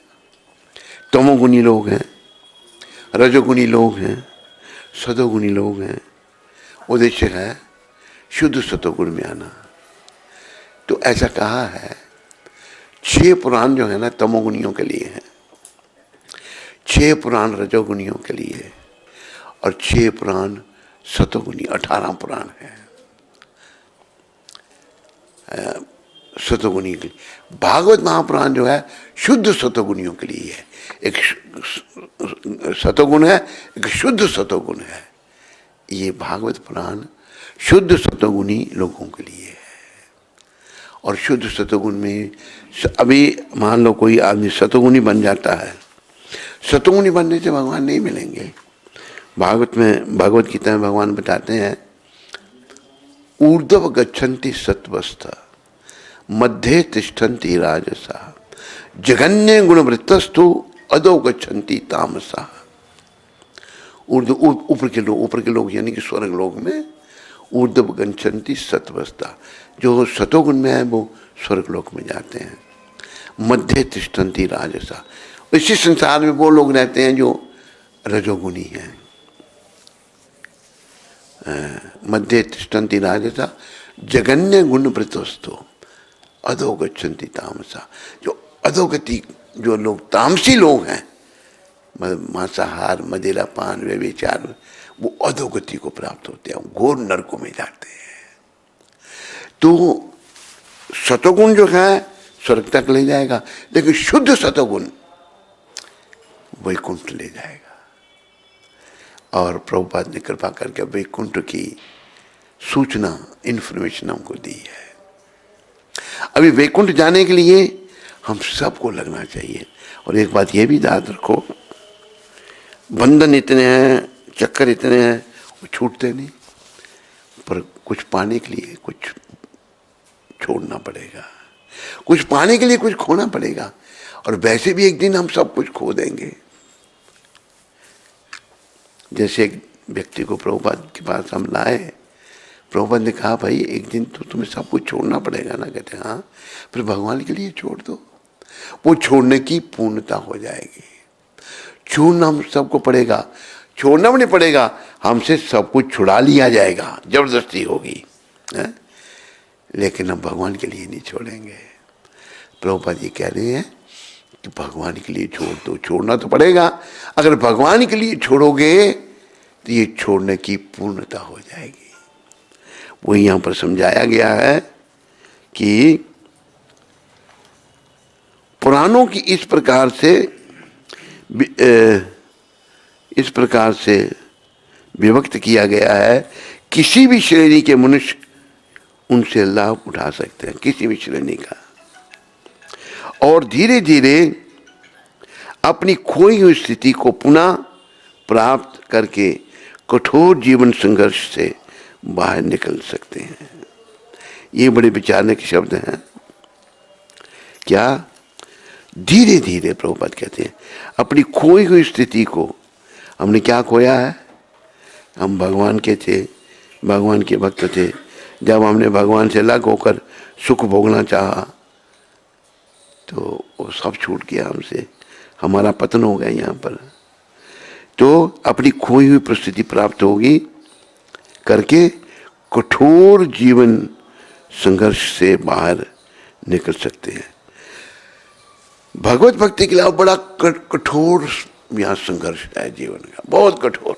तमोगुणी लोग हैं, रजोगुणी लोग हैं, सतोगुणी लोग हैं। उद्देश्य है शुद्ध सतोगुण में आना। तो ऐसा कहा है 6 पुराण जो है ना तमोगुणियों के लिए है, 6 पुराण रजोगुणियों के लिए और 6 पुराण सतोगुणी, 18 पुराण है सतोगुणी के लिए। भागवत महापुराण जो है शुद्ध सतोगुणियों के लिए है। एक सतोगुण है, एक शुद्ध सतोगुण है। ये भागवत पुराण शुद्ध सतोगुणी लोगों के लिए है। और शुद्ध सतोगुण में अभी मान लो कोई आदमी सतोगुणी बन जाता है, सतोगुणी बनने से भगवान नहीं मिलेंगे। भागवत में, भगवत गीता में भगवान बताते हैं ऊर्ध्व गच्छन्ति सत्वस्था मध्ये तिष्ठन्ति राजसा जगन्य गुणवृत्तस्तु अधो गच्छन्ति तामसा। ऊपर के लोग यानी कि स्वर्ग लोक में ऊर्ध्व गच्छन्ति सत्वस्था, जो सतोगुण में है वो स्वर्ग लोक में जाते हैं। मध्य तिष्ठन्ति राजसा, इसी संसार में वो लोग रहते हैं जो रजोगुणी हैं। मध्य तिष्ठन्ति राजसा जगन्य गुणवृत्तस्तु अधो गच्छन्ति तामसा। जो अधोगति, जो लोग तामसी लोग हैं, मांसाहार मदिरा पान व्यभिचार, वो अधोगति को प्राप्त होते हैं, घोर नरकों में जाते हैं। तो सतोगुण जो है स्वर्ग तक ले जाएगा, लेकिन शुद्ध सतोगुण वैकुंठ ले जाएगा। और प्रभुपाद ने कृपा करके वैकुंठ की सूचना, इंफॉर्मेशन हमको दी है। अभी वैकुंठ जाने के लिए हम सबको लगना चाहिए। और एक बात ये भी याद रखो, बंधन इतने हैं, चक्कर इतने हैं, वो छूटते नहीं, पर कुछ पाने के लिए कुछ छोड़ना पड़ेगा, कुछ पाने के लिए कुछ खोना पड़ेगा। और वैसे भी एक दिन हम सब कुछ खो देंगे। जैसे एक व्यक्ति को प्रभुपाद के पास हम लाए, प्रभुपाद ने कहा भाई एक दिन तो तुम्हें सब कुछ छोड़ना पड़ेगा ना। कहते हाँ, फिर भगवान के लिए छोड़ दो, वो छोड़ने की पूर्णता हो जाएगी। छोड़ना हम सबको पड़ेगा, छोड़ना भी नहीं पड़ेगा, हमसे सब कुछ छुड़ा लिया जाएगा, जबरदस्ती होगी है? लेकिन हम भगवान के लिए नहीं छोड़ेंगे। प्रभुपाद जी कह रहे हैं कि भगवान के लिए छोड़ दो, छोड़ना तो पड़ेगा। अगर भगवान के लिए छोड़ोगे तो ये छोड़ने की पूर्णता हो जाएगी। वो यहाँ पर समझाया गया है कि पुराणों की इस प्रकार से विभक्त किया गया है, किसी भी श्रेणी के मनुष्य उनसे लाभ उठा सकते हैं, किसी भी श्रेणी का। और धीरे धीरे अपनी खोई हुई स्थिति को पुनः प्राप्त करके कठोर जीवन संघर्ष से बाहर निकल सकते हैं। ये बड़े विचारने के शब्द हैं। क्या? धीरे धीरे प्रभुपाद कहते हैं अपनी खोई हुई स्थिति को। हमने क्या खोया है? हम भगवान के थे, भगवान के भक्त थे। जब हमने भगवान से अलग होकर सुख भोगना चाहा तो वो सब छूट गया हमसे, हमारा पतन हो गया यहाँ पर। तो अपनी खोई हुई परिस्थिति प्राप्त होगी करके कठोर जीवन संघर्ष से बाहर निकल सकते हैं। भगवत भक्ति के लिए बड़ा कठोर यहाँ संघर्ष है जीवन का, बहुत कठोर।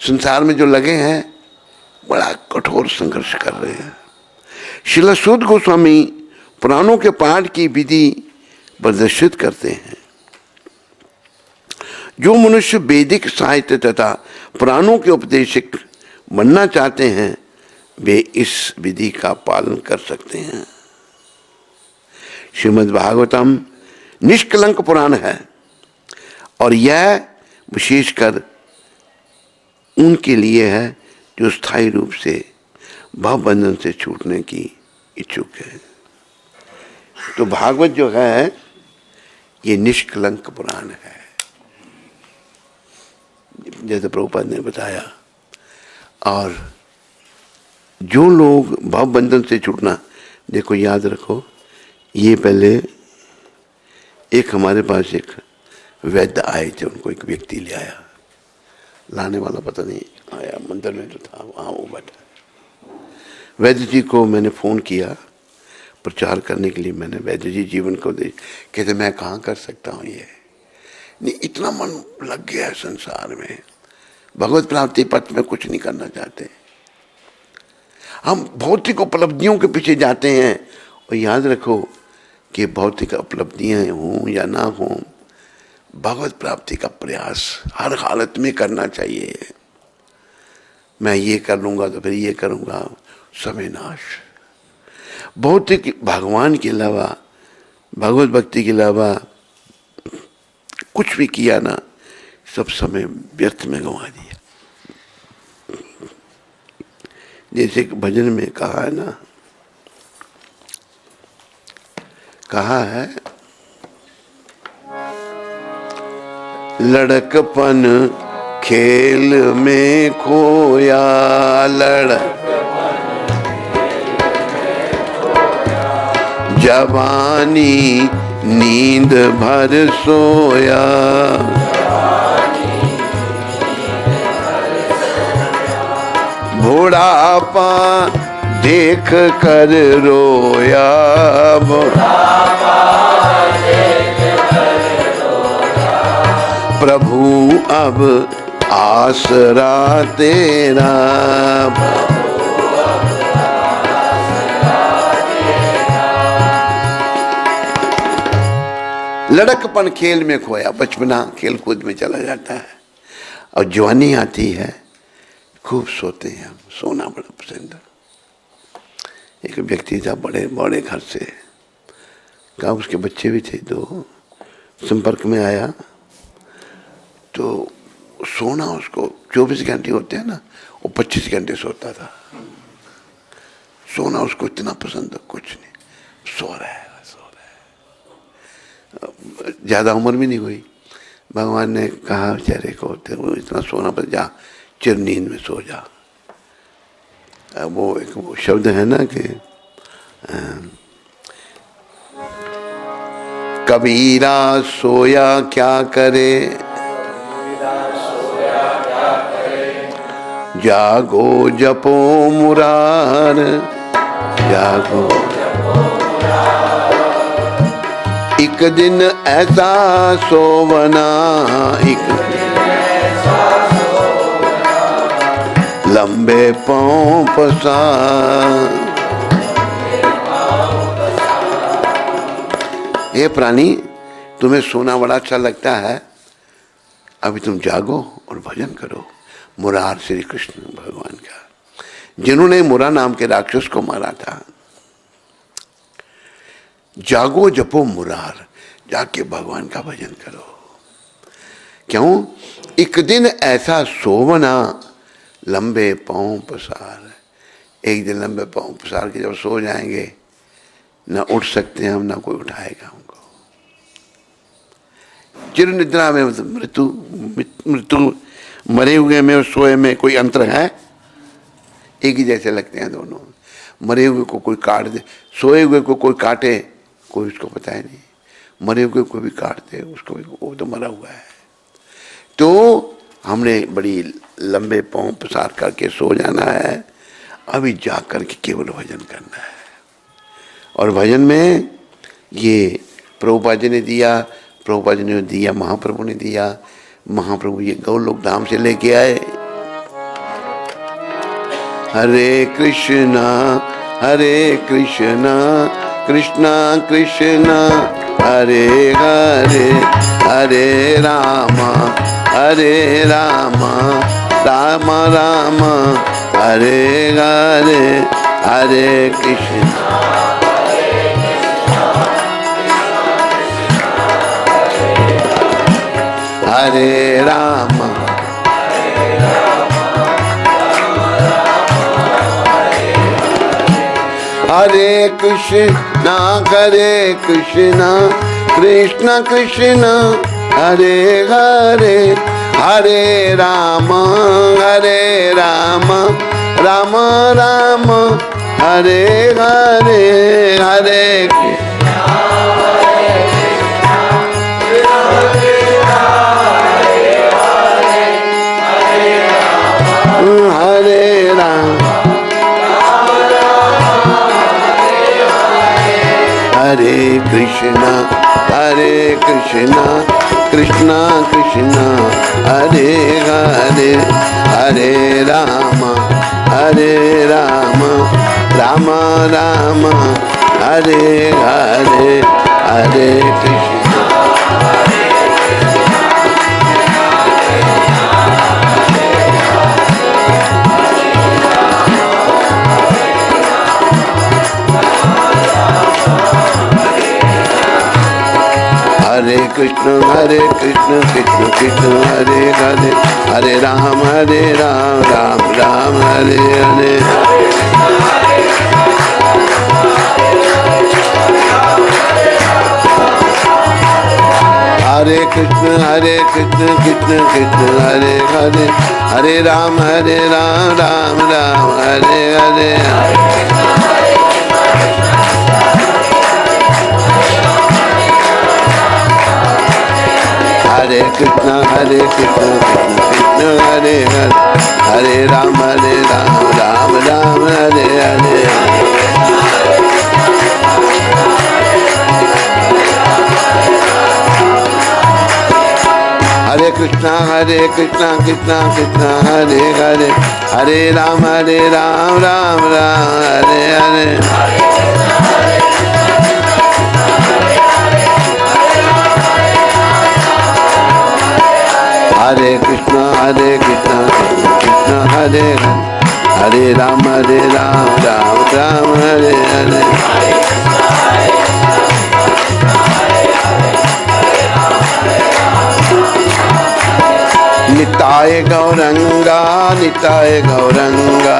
संसार में जो लगे हैं बड़ा कठोर संघर्ष कर रहे हैं। श्रील सूत गोस्वामी पुराणों के पाठ की विधि प्रदर्शित करते हैं। जो मनुष्य वैदिक साहित्य तथा पुराणों के उपदेशक बनना चाहते हैं वे इस विधि का पालन कर सकते हैं। श्रीमद् भागवतम निष्कलंक पुराण है और यह विशेषकर उनके लिए है जो स्थायी रूप से भवबंधन से छूटने की इच्छुक है। तो भागवत जो है ये निष्कलंक पुराण है, जैसे प्रभुपाद ने बताया। और जो लोग भाव बंधन से छूटना, देखो याद रखो, ये पहले एक हमारे पास एक वैद्य आए थे, उनको एक व्यक्ति ले आया, लाने वाला पता नहीं आया, मंदिर में जो था वहाँ वो बैठा। वैद्य जी को मैंने फ़ोन किया प्रचार करने के लिए, मैंने वैद्य जी जीवन को देख, कहते मैं कहाँ कर सकता हूँ ये, नहीं इतना मन लग गया है संसार में, भगवत प्राप्ति पथ में कुछ नहीं करना चाहते, हम भौतिक उपलब्धियों के पीछे जाते हैं। और याद रखो कि भौतिक उपलब्धियां हों या ना हों, भगवत प्राप्ति का प्रयास हर हालत में करना चाहिए। मैं ये कर लूँगा तो फिर ये करूँगा, समय नाश। भौतिक भगवान के अलावा, भगवत भक्ति के अलावा कुछ भी किया ना, सब समय व्यर्थ में गंवा दिया। जैसे भजन में कहा है ना, कहा है लड़कपन खेल में खोया, जवानी नींद भर सोया, बुढ़ापा देख कर रोया, प्रभु अब आसरा तेरा, लड़कपन खेल में खोया, बचपना खेल कूद में चला जाता है, और जवानी आती है, खूब सोते हैं हम, सोना बड़ा पसंद है। एक व्यक्ति था बड़े बड़े घर से, कहा उसके बच्चे भी थे, दो संपर्क में आया, तो सोना उसको 24 घंटे होते हैं ना, वो 25 घंटे सोता था। सोना उसको इतना पसंद है, कुछ नहीं, सो रहा है। ज़्यादा उम्र भी नहीं हुई, भगवान ने कहा बेचारे को, वो इतना सोना पर जा, चिर नींद में सो जा। वो एक वो शब्द है ना कि कबीरा सोया क्या करे, जागो जपो मुरार, जागो। एक दिन ऐसा सोवना, एक लंबे पांव पसार। ये प्राणी, तुम्हें सोना बड़ा अच्छा लगता है, अभी तुम जागो और भजन करो। मुरार श्री कृष्ण भगवान का, जिन्होंने मुरा नाम के राक्षस को मारा था। जागो जपो मुरार, जाके भगवान का भजन करो। क्यों? एक दिन ऐसा सोवना, लंबे पांव पसार। एक दिन लंबे पांव पसार के जब सो जाएंगे, ना उठ सकते हैं हम, ना कोई उठाएगा हमको। चिर निद्रा में मृत्यु, मरे हुए में और सोए में कोई अंतर है? एक ही जैसे लगते हैं दोनों। मरे हुए को कोई काट दे, सोए हुए को कोई काटे, कोई उसको पता ही नहीं। मरे हुए को भी काट दे, उसको वो तो मरा हुआ है। तो हमने बड़ी लंबे पांव पसार करके सो जाना है, अभी जाग करके केवल भजन करना है। और भजन में ये प्रभुपाद जी ने दिया, प्रभुपाद जी ने दिया, महाप्रभु ने दिया। महाप्रभु ये गौलोक धाम से लेके आए। हरे कृष्णा कृष्णा कृष्णा हरे हरे, हरे रामा राम राम हरे हरे, हरे कृष्णा हरे राम। हरे कृष्णा कृष्णा कृष्णा हरे हरे, हरे राम राम राम हरे हरे, हरे हरे राम हरे कृष्णा कृष्णा कृष्णा हरे हरे, हरे राम राम राम हरे हरे, हरे कृष्णा हरे कृष्ण कृष्ण कृष्ण हरे हरे, हरे राम राम राम हरे हरे। हरे कृष्ण कृष्ण कृष्ण हरे हरे, हरे राम राम राम हरे हरे। हरे कृष्ण कृष्ण कृष्ण हरे हरे, हरे राम राम राम हरे हरे। हरे कृष्ण कृष्ण कृष्ण हरे हरे, हरे राम राम राम हरे हरे। हरे कृष्ण कृष्ण कृष्ण हरे हरे, हरे राम राम राम हरे हरे। निताय गौरंगा निताय गौरंगा,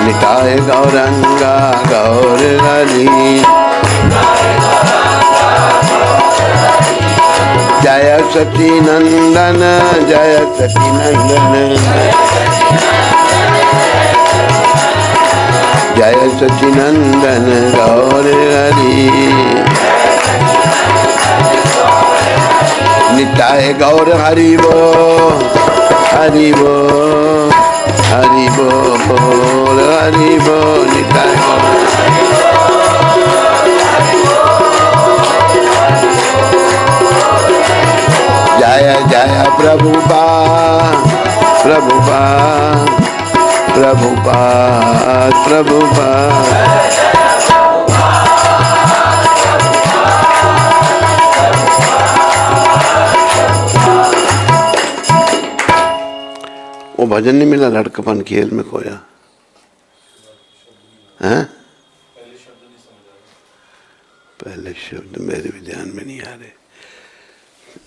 निताय गौरंगा गौर हरि। जय सची नंदन जय सची नंदन, जय सची नंदन गौर हरि। निताय गौर हरि बो हरि बो हरि बो बोल हरि बो। निताय जय जय प्रभुपाद प्रभुपाद प्रभुपाद प्रभुपाद। वो भजन नहीं मिला, लड़कपन खेल में खोया है। पहले शब्द मेरे भी ध्यान में नहीं आ रहे,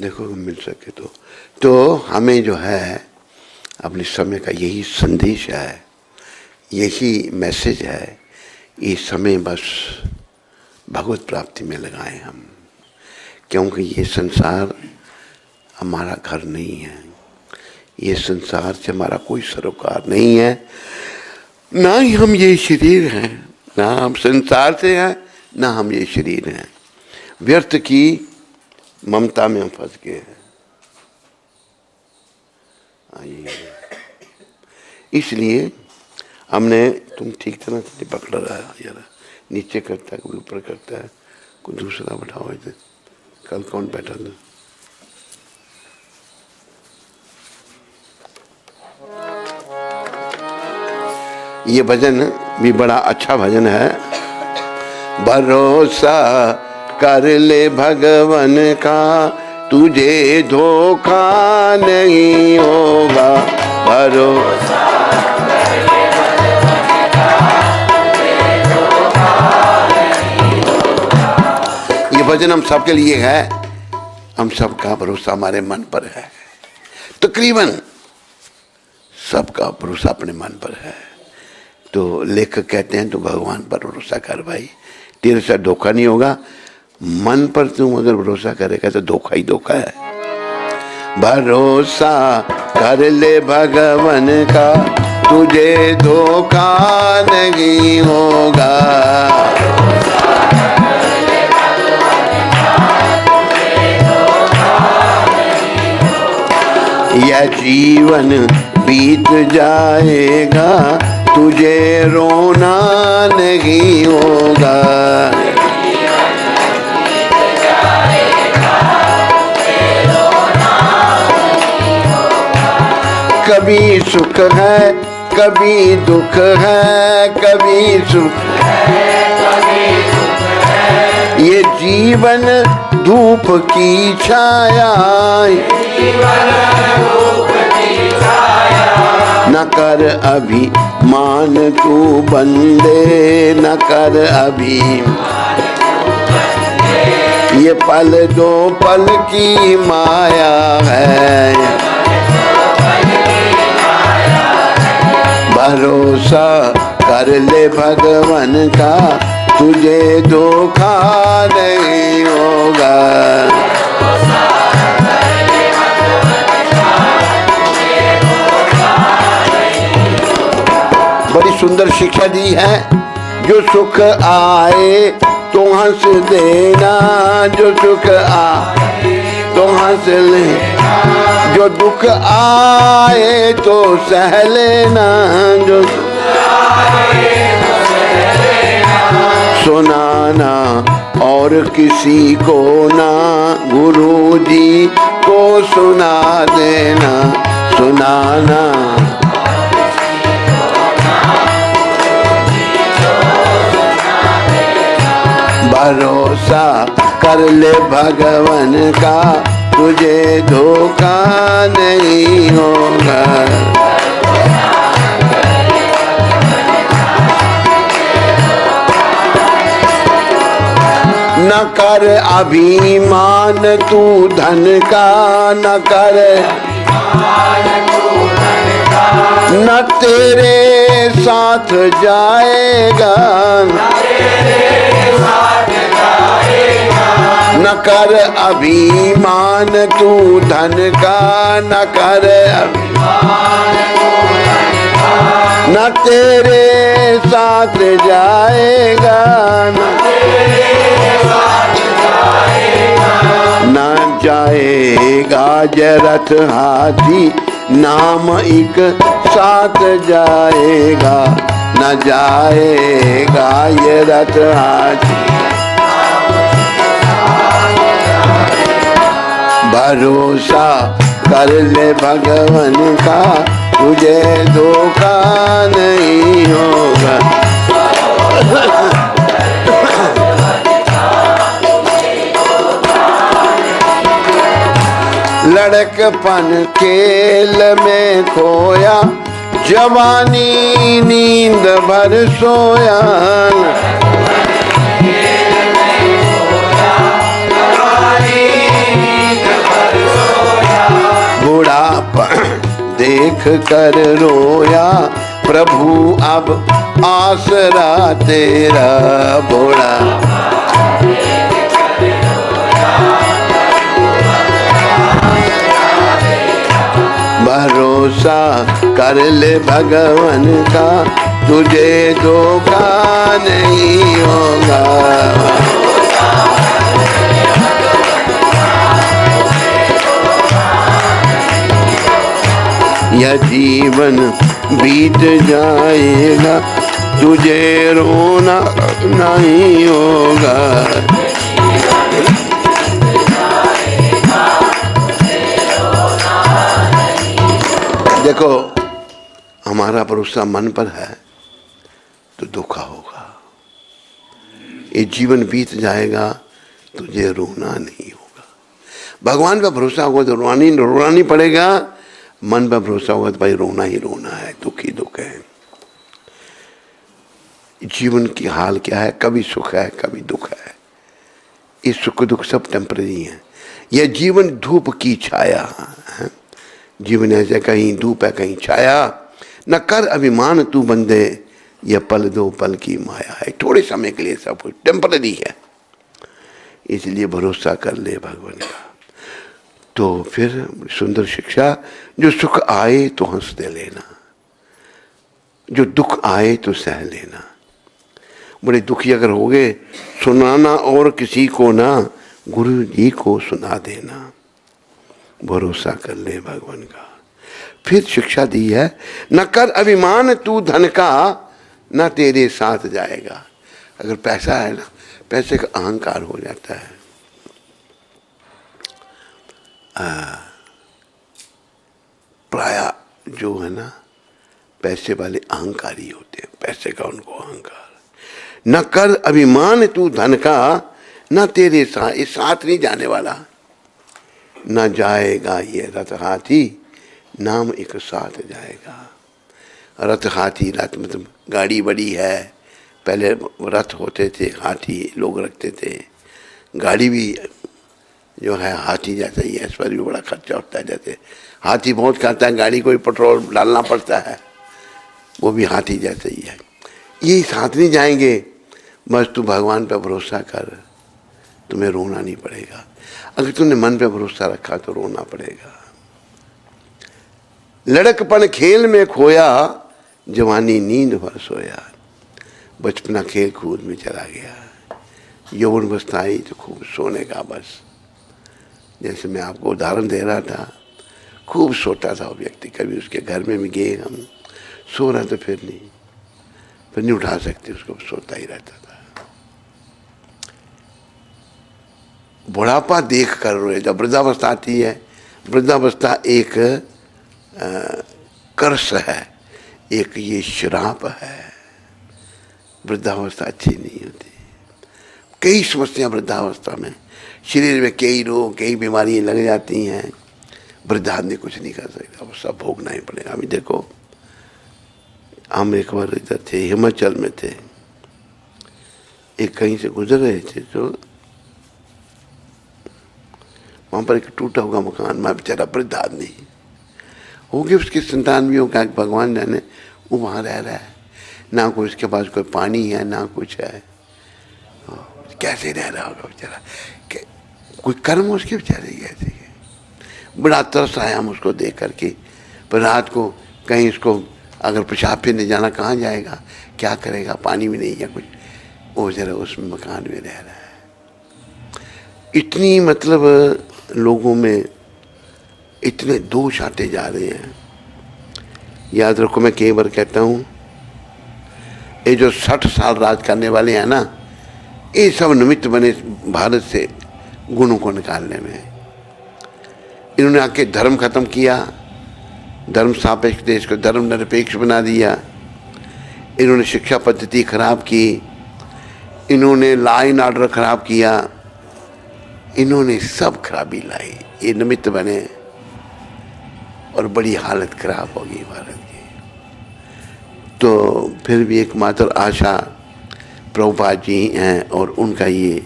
देखो मिल सके तो हमें जो है अपने समय का यही संदेश है, यही मैसेज है। ये समय बस भगवत प्राप्ति में लगाएं हम, क्योंकि ये संसार हमारा घर नहीं है, ये संसार से हमारा कोई सरोकार नहीं है, ना ही हम ये शरीर हैं, ना हम संसार से हैं, ना हम ये शरीर हैं। व्यर्थ की ममता में हम फंस गए हैं। इसलिए हमने, तुम ठीक तरह से पकड़ रहा है यार, नीचे करता है कोई ऊपर करता है, कोई दूसरा बैठाओ। इधर कल कौन बैठा था? ये भजन भी बड़ा अच्छा भजन है। भरोसा कर ले भगवन का, तुझे धोखा नहीं होगा। भरोसा कर ले भगवन का, तुझे धोखा नहीं होगा। ये भजन हम सबके लिए है, हम सबका भरोसा हमारे मन पर है। तकरीबन सबका भरोसा अपने मन पर है। तो लेखक कहते हैं तो भगवान पर भरोसा कर भाई, तेरे साथ धोखा नहीं होगा। मन पर तुम अगर भरोसा करेगा तो धोखा ही धोखा है। भरोसा कर ले भगवान का, तुझे धोखा नहीं होगा। यह जीवन बीत जाएगा, तुझे रोना नहीं होगा। कभी सुख है कभी दुख है, कभी सुख है कभी दुख है। ये जीवन धूप की छाया, न कर अभी मान तू बंदे, न कर अभी। ये पल दो पल की माया है, भरोसा कर ले भगवान का, तुझे धोखा नहीं होगा। बड़ी सुंदर शिक्षा दी है। जो सुख आए तो हंस देना, जो सुख आए तो हंस लेना, जो दुख आए तो सह लेना, जो सुनाना और किसी को ना, गुरु जी को सुना देना, सुनाना। भरोसा कर ले भगवान का, तुझे धोखा नहीं होगा। न कर अभिमान तू धन का, न कर न तेरे साथ जाएगा, न कर अभिमान तू धन का, न कर न तेरे साथ जाएगा, न जाएगा जरथ हाथी, नाम एक साथ जाएगा, न जाएगा ये रथ हाथी। भरोसा कर ले भगवान का, तुझे धोखा नहीं होगा। लड़कपन खेल में खोया, जवानी नींद भर सोया, बुढ़ापा देख कर रोया, प्रभु अब आसरा तेरा बुढ़ा। भरोसा कर ले भगवान का, तुझे धोखा नहीं होगा। यह जीवन बीत जाएगा, तुझे रोना नहीं होगा। देखो, हमारा भरोसा मन पर है तो धोखा होगा। ये जीवन बीत जाएगा, तुझे रोना नहीं होगा। भगवान पर भरोसा होगा तो रोना नहीं पड़ेगा, मन पर भरोसा होगा तो भाई रोना ही रोना है, दुख ही दुख है। जीवन की हाल क्या है, कभी सुख है कभी दुख है। ये सुख दुख सब टेम्परेरी है। यह जीवन धूप की छाया है। जीवन ऐसे कहीं धूप है कहीं छाया। न कर अभिमान तू बंदे, यह पल दो पल की माया है। थोड़े समय के लिए सब कुछ टेम्परेरी है। इसलिए भरोसा कर ले भगवान का। तो फिर सुंदर शिक्षा, जो सुख आए तो हंस दे लेना, जो दुख आए तो सह लेना। बड़े दुखी अगर हो गए, सुनाना और किसी को ना, गुरु जी को सुना देना, भरोसा कर ले भगवान का। फिर शिक्षा दी है, न कर अभिमान तू धन का, न तेरे साथ जाएगा। अगर पैसा है ना, पैसे का अहंकार हो जाता है। प्राय जो है ना, पैसे वाले अहंकारी होते हैं, पैसे का उनको अहंकार। न कर अभिमान तू धन का, न तेरे साथ, ये साथ नहीं जाने वाला। न जाएगा ये रथ हाथी, नाम एक साथ जाएगा। रथ हाथी, रथ मतलब गाड़ी बड़ी है, पहले रथ होते थे, हाथी लोग रखते थे। गाड़ी भी जो है हाथी जैसा ही है, इस पर भी बड़ा खर्चा होता है। जैसे हाथी बहुत खाता है, गाड़ी को भी पेट्रोल डालना पड़ता है, वो भी हाथी जैसे ही है। ये साथ नहीं जाएंगे। बस तू भगवान पे भरोसा कर, तुम्हें रोना नहीं पड़ेगा। अगर तूने मन पे भरोसा रखा तो रोना पड़ेगा। लड़कपन खेल में खोया, जवानी नींद भर सोया। बचपना खेल कूद में चला गया, यौवन आई तो खूब सोने का बस। जैसे मैं आपको उदाहरण दे रहा था, खूब सोता था वो व्यक्ति। कभी उसके घर में भी गए हम, सो रहा तो फिर नहीं उठा सकते उसको, सोता ही रहता था। बुढ़ापा देख कर रोए। जब वृद्धावस्था आती है, वृद्धावस्था एक कर्ष है, एक ये श्राप है। वृद्धावस्था अच्छी नहीं होती। कई समस्या वृद्धावस्था में, शरीर में कई रोग, कई बीमारियां लग जाती हैं। वृद्ध आदमी कुछ नहीं कर सकता, वो सब भोगना ही पड़ेगा। अभी देखो, हम एक बार इधर थे, हिमाचल में थे, एक कहीं से गुजर रहे थे, तो वहां पर एक टूटा हुआ मकान, मैं बेचारा वृद्ध आदमी हो गया, उसकी संतान भी होगा, भगवान जाने, वो वहां रह रहा है। ना कोई उसके पास कोई पानी है, ना कुछ है, कैसे रह रहा होगा बेचारा, कोई कर्म उसके बेचारे कैसे। बड़ा तरस आया हम उसको देख करके। पर रात को कहीं उसको अगर पेशाब पे नहीं जाना, कहाँ जाएगा, क्या करेगा, पानी भी नहीं है कुछ, वो जरा उस मकान में रह रहा है। इतनी मतलब लोगों में इतने दोष आते जा रहे हैं। याद रखो, मैं कई बार कहता हूँ, ये जो 60 साल राज करने वाले हैं ना, ये सब निमित्त बने भारत से गुणों को निकालने में। इन्होंने आके धर्म खत्म किया, धर्म सापेक्ष देश को धर्म निरपेक्ष बना दिया। इन्होंने शिक्षा पद्धति खराब की, इन्होंने लॉ एंड ऑर्डर खराब किया, इन्होंने सब खराबी लाई, ये निमित्त बने और बड़ी हालत खराब होगी भारत की। तो फिर भी एकमात्र आशा प्रभुपाद जी हैं और उनका ये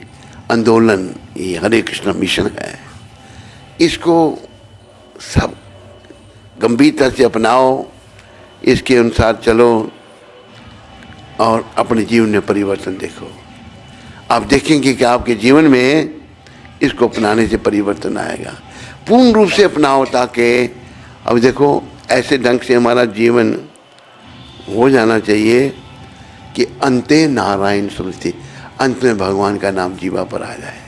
आंदोलन, ये हरे कृष्ण मिशन है, इसको सब गंभीरता से अपनाओ, इसके अनुसार चलो और अपने जीवन में परिवर्तन देखो। आप देखेंगे कि आपके जीवन में इसको अपनाने से परिवर्तन आएगा। पूर्ण रूप से अपनाओ, ताकि अब देखो ऐसे ढंग से हमारा जीवन हो जाना चाहिए कि अंते नारायण स्मृति, अंत में भगवान का नाम जीवा पर आ जाए।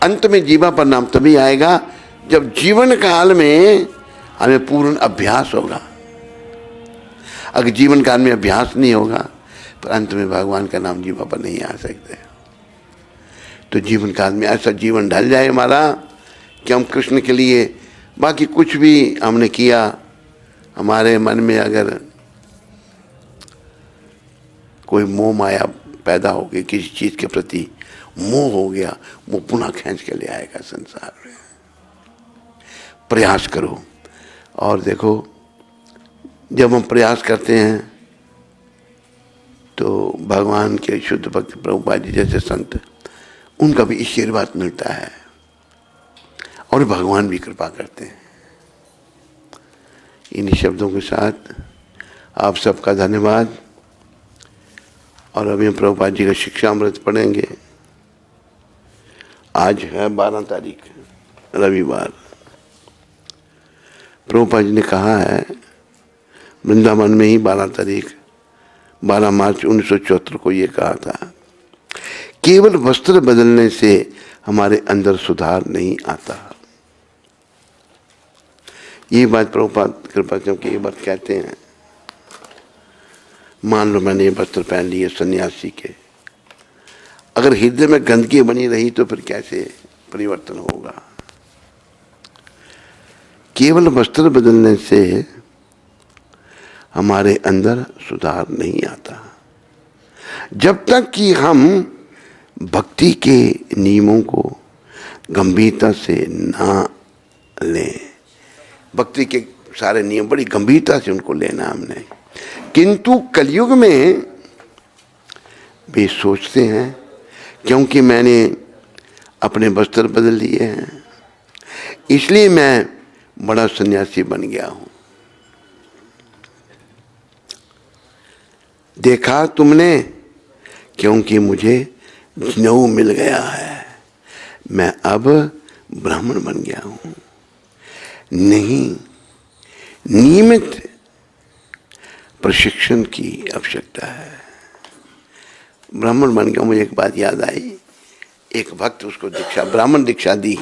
अंत में जीवा पर नाम तभी आएगा जब जीवन काल में हमें पूर्ण अभ्यास होगा। अगर जीवन काल में अभ्यास नहीं होगा तो अंत में भगवान का नाम जीवा पर नहीं आ सकते। तो जीवन काल में ऐसा जीवन ढल जाए हमारा कि हम कृष्ण के लिए, बाकी कुछ भी हमने किया, हमारे मन में अगर कोई मोह माया पैदा हो गई, किसी चीज के प्रति मोह हो गया, वो पुनः खींच के ले आएगा संसार में। प्रयास करो। और देखो, जब हम प्रयास करते हैं तो भगवान के शुद्ध भक्त प्रभुपाद जी जैसे संत, उनका भी आशीर्वाद मिलता है और भगवान भी कृपा करते हैं। इन्हीं शब्दों के साथ आप सबका धन्यवाद। और अभी हम प्रभुपाद जी का शिक्षामृत पढ़ेंगे। आज है 12 तारीख, रविवार। प्रभुपाद जी ने कहा है वृंदावन में ही 12 मार्च 1974 को ये कहा था, केवल वस्त्र बदलने से हमारे अंदर सुधार नहीं आता। ये बात प्रभुपाद कृपाचार्य की ये बात कहते हैं। मान लो मैंने ये वस्त्र पहन लिए सन्यासी के, अगर हृदय में गंदगी बनी रही तो फिर कैसे परिवर्तन होगा। केवल वस्त्र बदलने से हमारे अंदर सुधार नहीं आता। जब तक कि हम भक्ति के नियमों को गंभीरता से ना लें, भक्ति के सारे नियम बड़ी गंभीरता से उनको लेना हमने, किंतु कलयुग में वे सोचते हैं क्योंकि मैंने अपने वस्त्र बदल लिए हैं इसलिए मैं बड़ा सन्यासी बन गया हूं। देखा तुमने, क्योंकि मुझे जनेऊ मिल गया है, मैं अब ब्राह्मण बन गया हूं। नहीं, नियमित प्रशिक्षण की आवश्यकता है। ब्राह्मण बन गया, मुझे एक बात याद आई। एक भक्त उसको दीक्षा, ब्राह्मण दीक्षा दी,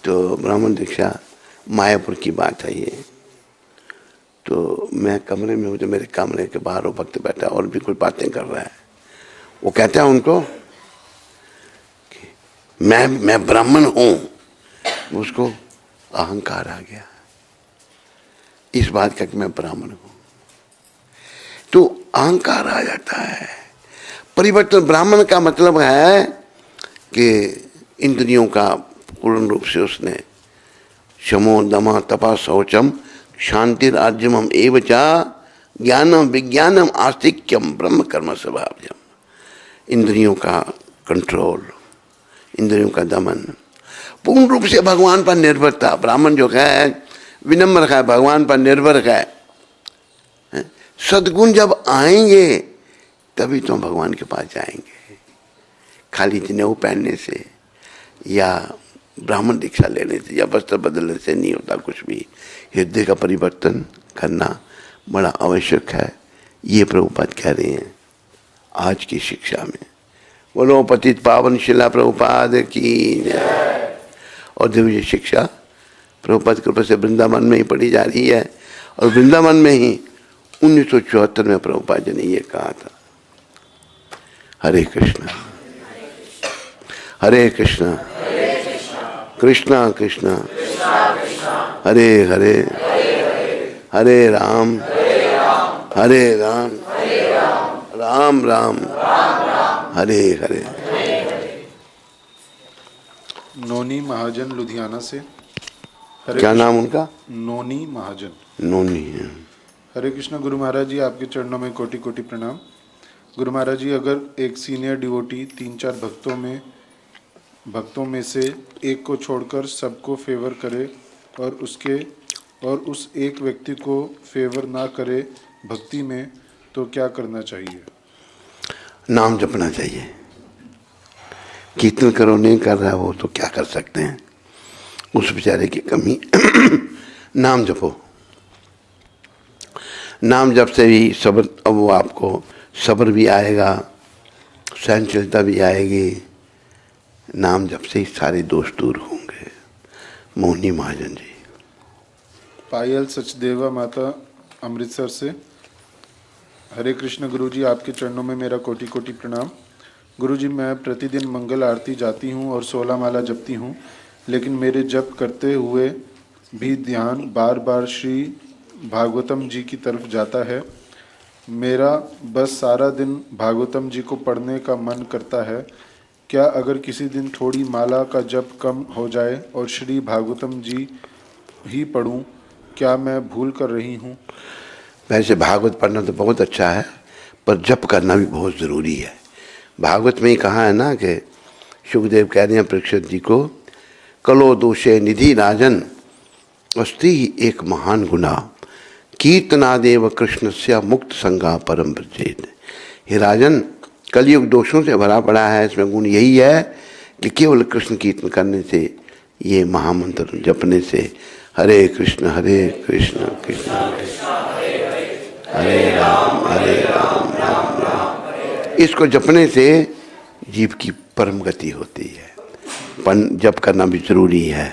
तो ब्राह्मण दीक्षा मायापुर की बात है ये। तो मैं कमरे में हूँ, तो मेरे कमरे के बाहर वो भक्त बैठा और भी कुछ बातें कर रहा है। वो कहता है उनको कि मैं ब्राह्मण हूँ। उसको अहंकार आ गया इस बात का कि मैं ब्राह्मण हूँ, तो अहंकार आ जाता है। परिवर्तन, ब्राह्मण का मतलब है कि इंद्रियों का पूर्ण रूप से उसने शमो दमा तपा शौचम शांतिरार्जमम एवचा ज्ञानम विज्ञानम आस्तिक्यम ब्रह्म कर्म स्वभावजम। इंद्रियों का कंट्रोल, इंद्रियों का दमन, पूर्ण रूप से भगवान पर निर्भरता। ब्राह्मण जो है विनम्र है, भगवान पर निर्भर है। सद्गुण जब आएंगे तभी तो भगवान के पास जाएंगे। खाली जनेऊ पहनने से या ब्राह्मण दीक्षा लेने से या वस्त्र बदलने से नहीं होता कुछ भी। हृदय का परिवर्तन करना बड़ा आवश्यक है। ये प्रभुपाद कह रहे हैं आज की शिक्षा में। बोलो पतित पावन शिला प्रभुपाद की जय। और दिव्य शिक्षा प्रभुपाद कृपा से वृंदावन में ही पढ़ी जा रही है। और वृंदावन में ही 1974 में प्रभुपाद जी ने ये कहा था, हरे कृष्णा हरे कृष्णा कृष्णा कृष्णा हरे हरे हरे राम राम राम हरे हरे। नोनी महाजन लुधियाना से। क्या नाम उनका? नोनी महाजन। नोनी है। हरे कृष्ण गुरु महाराज जी, आपके चरणों में कोटि कोटि प्रणाम। गुरु महाराज जी, अगर एक सीनियर डिवोटी 3-4 भक्तों में से एक को छोड़कर सबको फेवर करे और उस एक व्यक्ति को फेवर ना करे भक्ति में, तो क्या करना चाहिए? नाम जपना चाहिए। कीर्तन करो, नहीं कर रहा वो तो क्या कर सकते हैं, उस बेचारे की कमी। नाम जपो। नाम जप से भी सब्र, अब वो आपको सब्र भी आएगा, सहनशीलता भी आएगी। नाम जप से ही सारे दोष दूर होंगे। मोहनी महाजन जी। पायल सचदेवा माता अमृतसर से। हरे कृष्ण गुरु जी, आपके चरणों में मेरा कोटि कोटि प्रणाम। गुरु जी, मैं प्रतिदिन मंगल आरती जाती हूँ और 16 माला जपती हूँ, लेकिन मेरे जप करते हुए भी ध्यान बार बार श्री भागवतम जी की तरफ जाता है। मेरा बस सारा दिन भागवतम जी को पढ़ने का मन करता है। क्या अगर किसी दिन थोड़ी माला का जप कम हो जाए और श्री भागवतम जी ही पढ़ूं, क्या मैं भूल कर रही हूँ? वैसे भागवत पढ़ना तो बहुत अच्छा है, पर जप करना भी बहुत ज़रूरी है। भागवत में ही कहा है ना कि सुखदेव कह रहे हैं परीक्षित जी को, कलो दोषे निधि राजन अस्ति ही एक महान गुना कीर्तनादेव कृष्ण से मुक्त संगा परम ब्रजेत। हे राजन, कलयुग दोषों से भरा पड़ा है, इसमें गुण यही है कि केवल कृष्ण कीर्तन करने से, ये महामंत्र जपने से, हरे कृष्ण कृष्ण कृष्ण हरे राम राम राम, इसको जपने से जीव की परम गति होती है। जप करना भी जरूरी है,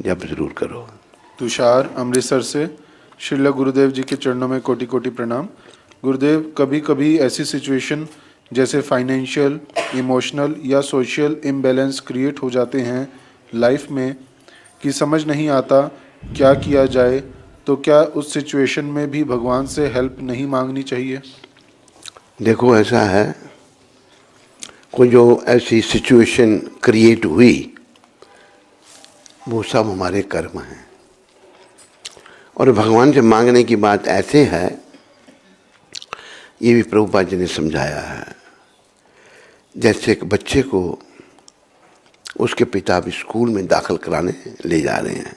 जप जरूर करो। तुषार अमृतसर से, श्रील गुरुदेव जी के चरणों में कोटि कोटि प्रणाम। गुरुदेव, कभी कभी ऐसी सिचुएशन जैसे फाइनेंशियल, इमोशनल या सोशल इम्बैलेंस क्रिएट हो जाते हैं लाइफ में कि समझ नहीं आता क्या किया जाए, तो क्या उस सिचुएशन में भी भगवान से हेल्प नहीं मांगनी चाहिए? देखो, ऐसा है, कोई जो ऐसी सिचुएशन क्रिएट हुई वो सब हमारे कर्म हैं, और भगवान से मांगने की बात ऐसे है, ये भी प्रभुपाद जी ने समझाया है। जैसे एक बच्चे को उसके पिता भी स्कूल में दाखिल कराने ले जा रहे हैं,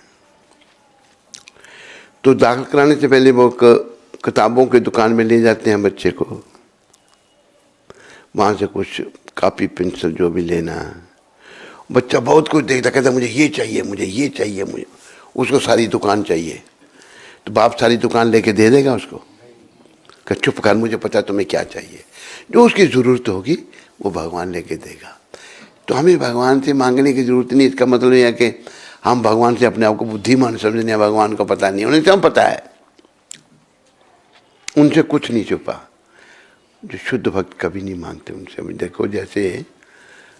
तो दाखिल कराने से पहले वो किताबों की दुकान में ले जाते हैं बच्चे को, वहाँ से कुछ कॉपी पेंसिल जो भी लेना है। बच्चा बहुत कुछ देखता, कहता मुझे ये चाहिए, मुझे ये चाहिए, मुझे, उसको सारी दुकान चाहिए। तो बाप सारी दुकान लेके दे देगा उसको? कि चुप कर, मुझे पता तुम्हें क्या चाहिए। जो उसकी ज़रूरत होगी वो भगवान लेके देगा। तो हमें भगवान से मांगने की ज़रूरत नहीं। इसका मतलब यह है कि हम भगवान से अपने आप को बुद्धिमान समझने हैं, भगवान को पता नहीं, उन्हें सब पता है, उनसे कुछ नहीं छुपा। जो शुद्ध भक्त कभी नहीं मांगते उनसे। अभी देखो, जैसे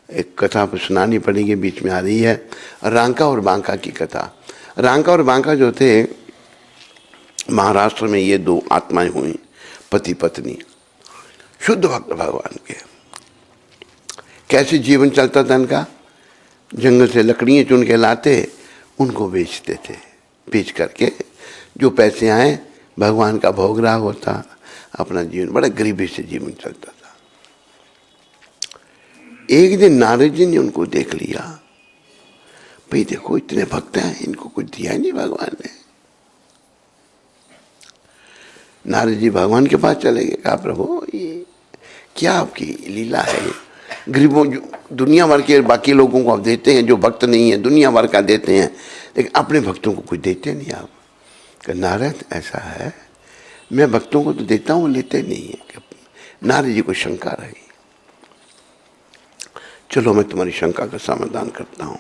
एक कथा पर सुनानी पड़ेगी, बीच में आ रही है, रांका और बांका की कथा। रांका और बांका जो थे, महाराष्ट्र में ये दो आत्माएं हुई, पति पत्नी, शुद्ध भक्त भगवान के। कैसे जीवन चलता था इनका? जंगल से लकड़ियाँ चुन के लाते, उनको बेचते थे, बेच करके जो पैसे आए भगवान का भोग राग होता, अपना जीवन, बड़ा गरीबी से जीवन चलता था। एक दिन नारद जी ने उनको देख लिया, भाई देखो इतने भक्त हैं, इनको कुछ दिया नहीं भगवान ने। नारद जी भगवान के पास चले गए, कहा प्रभु ये क्या आपकी लीला है? गरीबों, दुनिया भर के बाकी लोगों को आप देते हैं, जो भक्त नहीं है दुनिया भर का देते हैं, लेकिन अपने भक्तों को कुछ देते नहीं आप। कहा नारद ऐसा है, मैं भक्तों को तो देता हूँ, लेते नहीं है। नारद जी को शंका रही, चलो मैं तुम्हारी शंका का समाधान करता हूँ।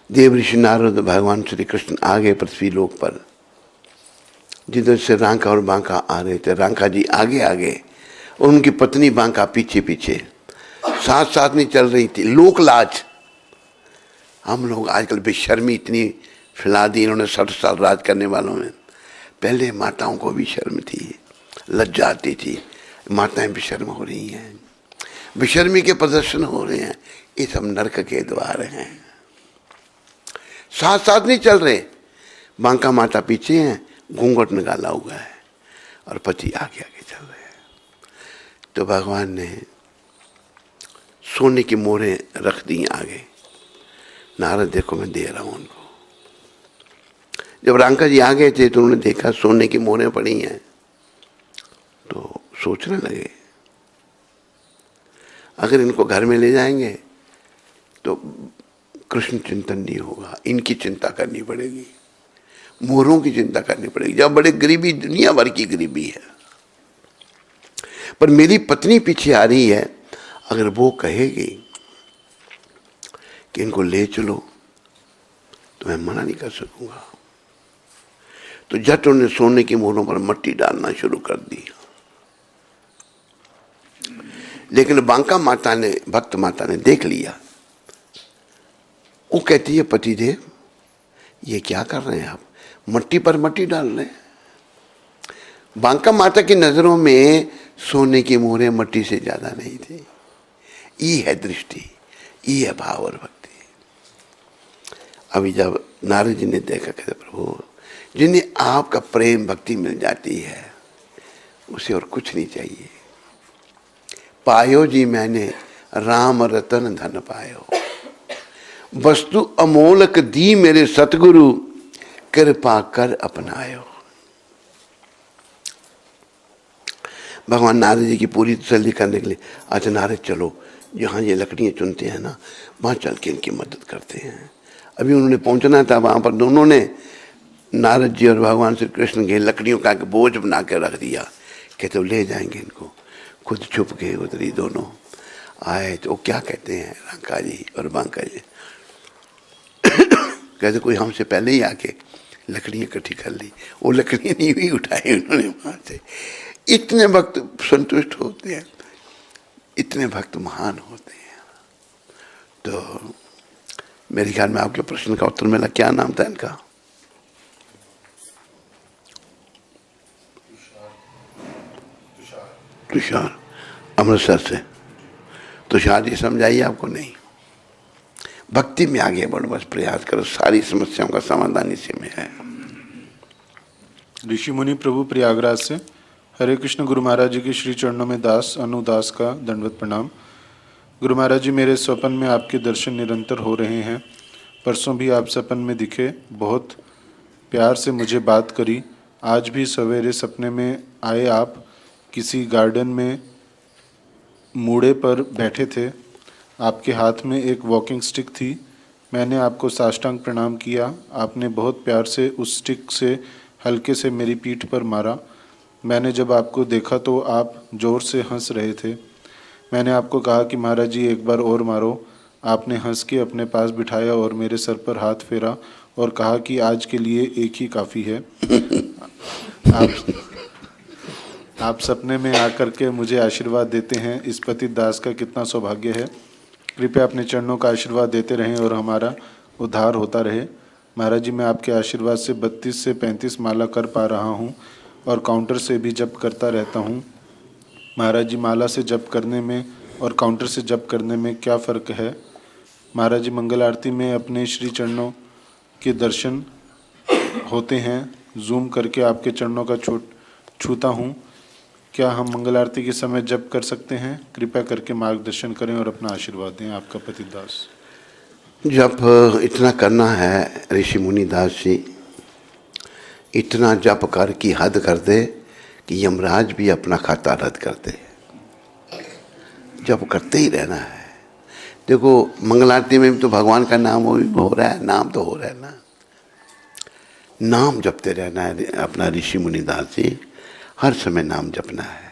देव ऋषि नारद भगवान श्री कृष्ण आ गए पृथ्वी लोक पर, जिधर से रांका और बांका आ रहे थे। रांका जी आगे आगे और उनकी पत्नी बांका पीछे पीछे, साथ साथ नहीं चल रही थी। लोक लाज, हम लोग आजकल बेशर्मी इतनी फैला दी इन्होंने 60 साल राज करने वालों में। पहले माताओं को भी शर्म थी, लज्जा आती थी, माताएं बेशर्म हो रही हैं, बेशर्मी के प्रदर्शन हो रहे हैं। ये सब नरक के द्वार हैं, साथ साथ नहीं चल रहे। बांका माता पीछे हैं, घूंघट निकाला हुआ है, और पति आगे आगे चल रहे हैं। तो भगवान ने सोने की मोहरें रख दी आगे। नारद देखो मैं दे रहा हूं उनको। जब रांका जी आ गए थे तो उन्होंने देखा सोने की मोहरें पड़ी हैं, तो सोचने लगे अगर इनको घर में ले जाएंगे तो कृष्ण चिंतन नहीं होगा, इनकी चिंता करनी पड़ेगी, मोहरों की चिंता करनी पड़ेगी। जब बड़े गरीबी, दुनिया भर की गरीबी है, पर मेरी पत्नी पीछे आ रही है, अगर वो कहेगी कि इनको ले चलो तो मैं मना नहीं कर सकूंगा। तो झट उन्होंने सोने की मोहरों पर मट्टी डालना शुरू कर दी। लेकिन बांका माता ने, भक्त माता ने देख लिया। वो कहती है पतिदेव ये क्या कर रहे हैं आप, मट्टी पर मट्टी डाल रहे हैं। बांका माता की नजरों में सोने की मोहरें मट्टी से ज्यादा नहीं थी। ये है दृष्टि, ये है भाव और भक्ति। अभी जब नारद जी ने देखा, कहते प्रभु जिन्हें आपका प्रेम भक्ति मिल जाती है उसे और कुछ नहीं चाहिए। पायो जी मैंने राम रतन धन पायो, वस्तु अमोलक दी मेरे सतगुरु, कृपा कर अपनायो। भगवान नारद जी की पूरी तसल्ली करने के लिए, अच्छा नारद चलो जहाँ ये लकड़ियाँ चुनते हैं ना वहाँ चल के इनकी मदद करते हैं। अभी उन्होंने पहुँचना था वहाँ पर, दोनों ने नारद जी और भगवान श्री कृष्ण के लकड़ियों का बोझ बना के रख दिया, कहते वो ले जाएंगे इनको। खुद छुप के उतरी दोनों, आए तो वो क्या कहते हैं रंका जी और बांका जी, कहते कोई हमसे पहले ही आके लकड़ियाँ इकट्ठी कर ली, वो लकड़ियाँ नहीं भी उठाई उन्होंने वहाँ से। इतने भक्त संतुष्ट होते हैं, इतने भक्त महान होते हैं। तो मेरे ख्याल में आपके प्रश्न का उत्तर मिला। क्या नाम था इनका? तुषार, अमृतसर से। तुषार जी समझाइए आपको नहीं, भक्ति में आगे बढ़ो, बस प्रयास करो, सारी समस्याओं का समाधान इसी में है। ऋषि मुनि प्रभु प्रयागराज से। हरे कृष्ण गुरु महाराज जी के श्री चरणों में दास अनुदास का दंडवत प्रणाम। गुरु महाराज जी, मेरे स्वप्न में आपके दर्शन निरंतर हो रहे हैं। परसों भी आप सपन में दिखे, बहुत प्यार से मुझे बात करी। आज भी सवेरे सपने में आए, आप किसी गार्डन में मूड़े पर बैठे थे, आपके हाथ में एक वॉकिंग स्टिक थी। मैंने आपको साष्टांग प्रणाम किया। आपने बहुत प्यार से उस स्टिक से हल्के से मेरी पीठ पर मारा। मैंने जब आपको देखा तो आप जोर से हंस रहे थे। मैंने आपको कहा कि महाराज जी एक बार और मारो। आपने हंस के अपने पास बिठाया और मेरे सर पर हाथ फेरा और कहा कि आज के लिए एक ही काफ़ी है। आप सपने में आकर के मुझे आशीर्वाद देते हैं। इस पतित दास का कितना सौभाग्य है। कृपया अपने चरणों का आशीर्वाद देते रहें और हमारा उद्धार होता रहे। महाराज जी, मैं आपके आशीर्वाद से 32 से 35 माला कर पा रहा हूँ और काउंटर से भी जप करता रहता हूँ। महाराज जी, माला से जप करने में और काउंटर से जप करने में क्या फ़र्क है? महाराज जी, मंगल आरती में अपने श्री चरणों के दर्शन होते हैं। जूम करके आपके चरणों का छूता हूँ। क्या हम मंगल आरती के समय जप कर सकते हैं? कृपया करके मार्गदर्शन करें और अपना आशीर्वाद दें। आपका पतिदास। जप इतना करना है ऋषि मुनि दास जी, इतना जप कर की हद कर दे कि यमराज भी अपना खाता रद्द कर दे। जप करते ही रहना है। देखो मंगल आरती में भी तो भगवान का नाम हो रहा है, नाम तो हो रहा है ना, नाम जपते रहना है। अपना ऋषि मुनि दास जी हर समय नाम जपना है,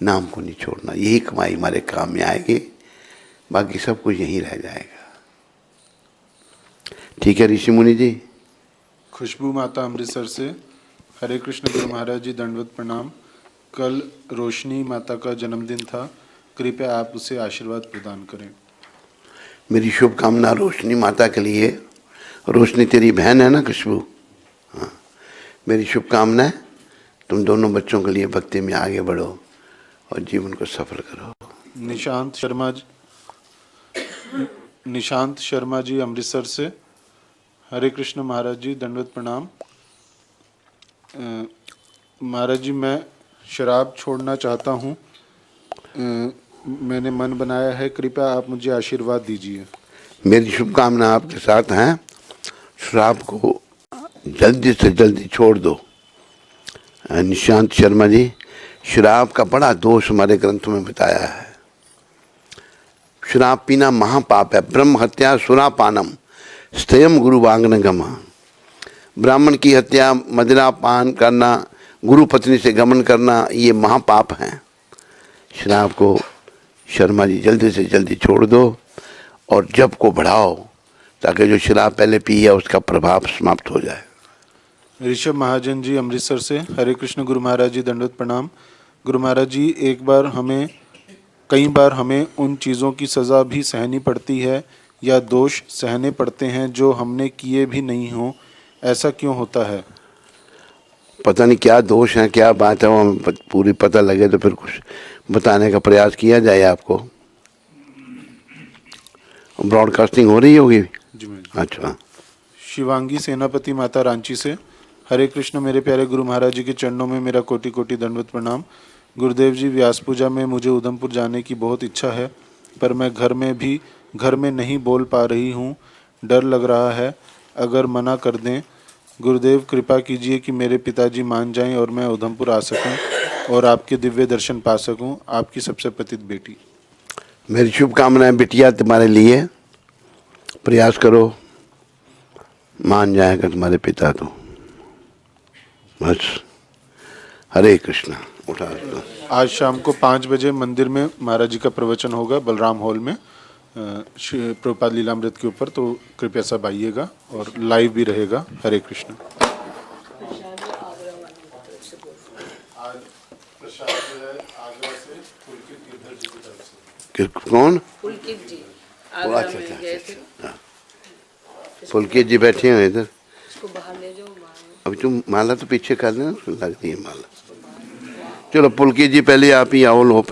नाम को नहीं छोड़ना। यही कमाई हमारे काम में आएगी, बाकी सब कुछ यहीं रह जाएगा। ठीक है ऋषि मुनि जी। खुशबू माता अमृतसर से। हरे कृष्ण गुरु महाराज जी, दंडवत प्रणाम। कल रोशनी माता का जन्मदिन था, कृपया आप उसे आशीर्वाद प्रदान करें। मेरी शुभकामना रोशनी माता के लिए। रोशनी तेरी बहन है ना खुशबू? हाँ, मेरी शुभकामना है, तुम दोनों बच्चों के लिए भक्ति में आगे बढ़ो और जीवन को सफल करो। निशांत शर्मा जी अमृतसर से। हरे कृष्ण महाराज जी, दंडवत प्रणाम। महाराज जी, मैं शराब छोड़ना चाहता हूँ। मैंने मन बनाया है, कृपया आप मुझे आशीर्वाद दीजिए। मेरी शुभकामना आपके साथ हैं। शराब को जल्दी से जल्दी छोड़ दो। निशांत शर्मा जी, शराब का बड़ा दोष हमारे ग्रंथों में बताया है। शराब पीना महापाप है। ब्रह्म हत्या सुरापानम स्थयम गुरु वांगनगम। ब्राह्मण की हत्या, मदिरा पान करना, गुरु पत्नी से गमन करना, ये महापाप हैं। शराब को शर्मा जी जल्दी से जल्दी छोड़ दो और जप को बढ़ाओ ताकि जो शराब पहले पी है उसका प्रभाव समाप्त हो जाए। ऋषभ महाजन जी अमृतसर से। हरे कृष्ण गुरु महाराज जी, दंडवत प्रणाम। गुरु महाराज जी, कई बार हमें उन चीज़ों की सज़ा भी सहनी पड़ती है या दोष सहने पड़ते हैं जो हमने किए भी नहीं हो। ऐसा क्यों होता है? पता नहीं क्या दोष है, क्या बात है, वो हमें पूरी पता लगे तो फिर कुछ बताने का प्रयास किया जाए। आपको ब्रॉडकास्टिंग हो रही होगी जी। अच्छा। शिवांगी सेनापति माता रांची से। हरे कृष्ण मेरे प्यारे गुरु महाराज जी के चरणों में मेरा कोटि कोटि दंडवत प्रणाम। गुरुदेव जी, व्यास पूजा में मुझे उधमपुर जाने की बहुत इच्छा है, पर मैं घर में नहीं बोल पा रही हूँ। डर लग रहा है, अगर मना कर दें। गुरुदेव कृपा कीजिए कि मेरे पिताजी मान जाएं और मैं उधमपुर आ सकूं। और आपके दिव्य दर्शन पा सकूं। आपकी सबसे पतित बेटी। मेरी शुभकामनाएं बिटिया तुम्हारे लिए। प्रयास करो, मान जाएगा तुम्हारे पिता तो बस। हरे कृष्णा। उठा दो। आज शाम को 5 बजे मंदिर में महाराज जी का प्रवचन होगा बलराम हॉल में प्रभुपाद लीलामृत के ऊपर, तो कृपया सब आइएगा और लाइव भी रहेगा। हरे कृष्ण। कौन? पुलकित जी अच्छा, आगरा अच्छा, में गए थे। हाँ। पुलकित जी बैठे हैं इधर। इसको बाहर ले जाओ बाहर। अभी तुम माला तो पीछे कर लेना, लग रही है माला। चलो पुलकित जी पहले आप ही आओ, लो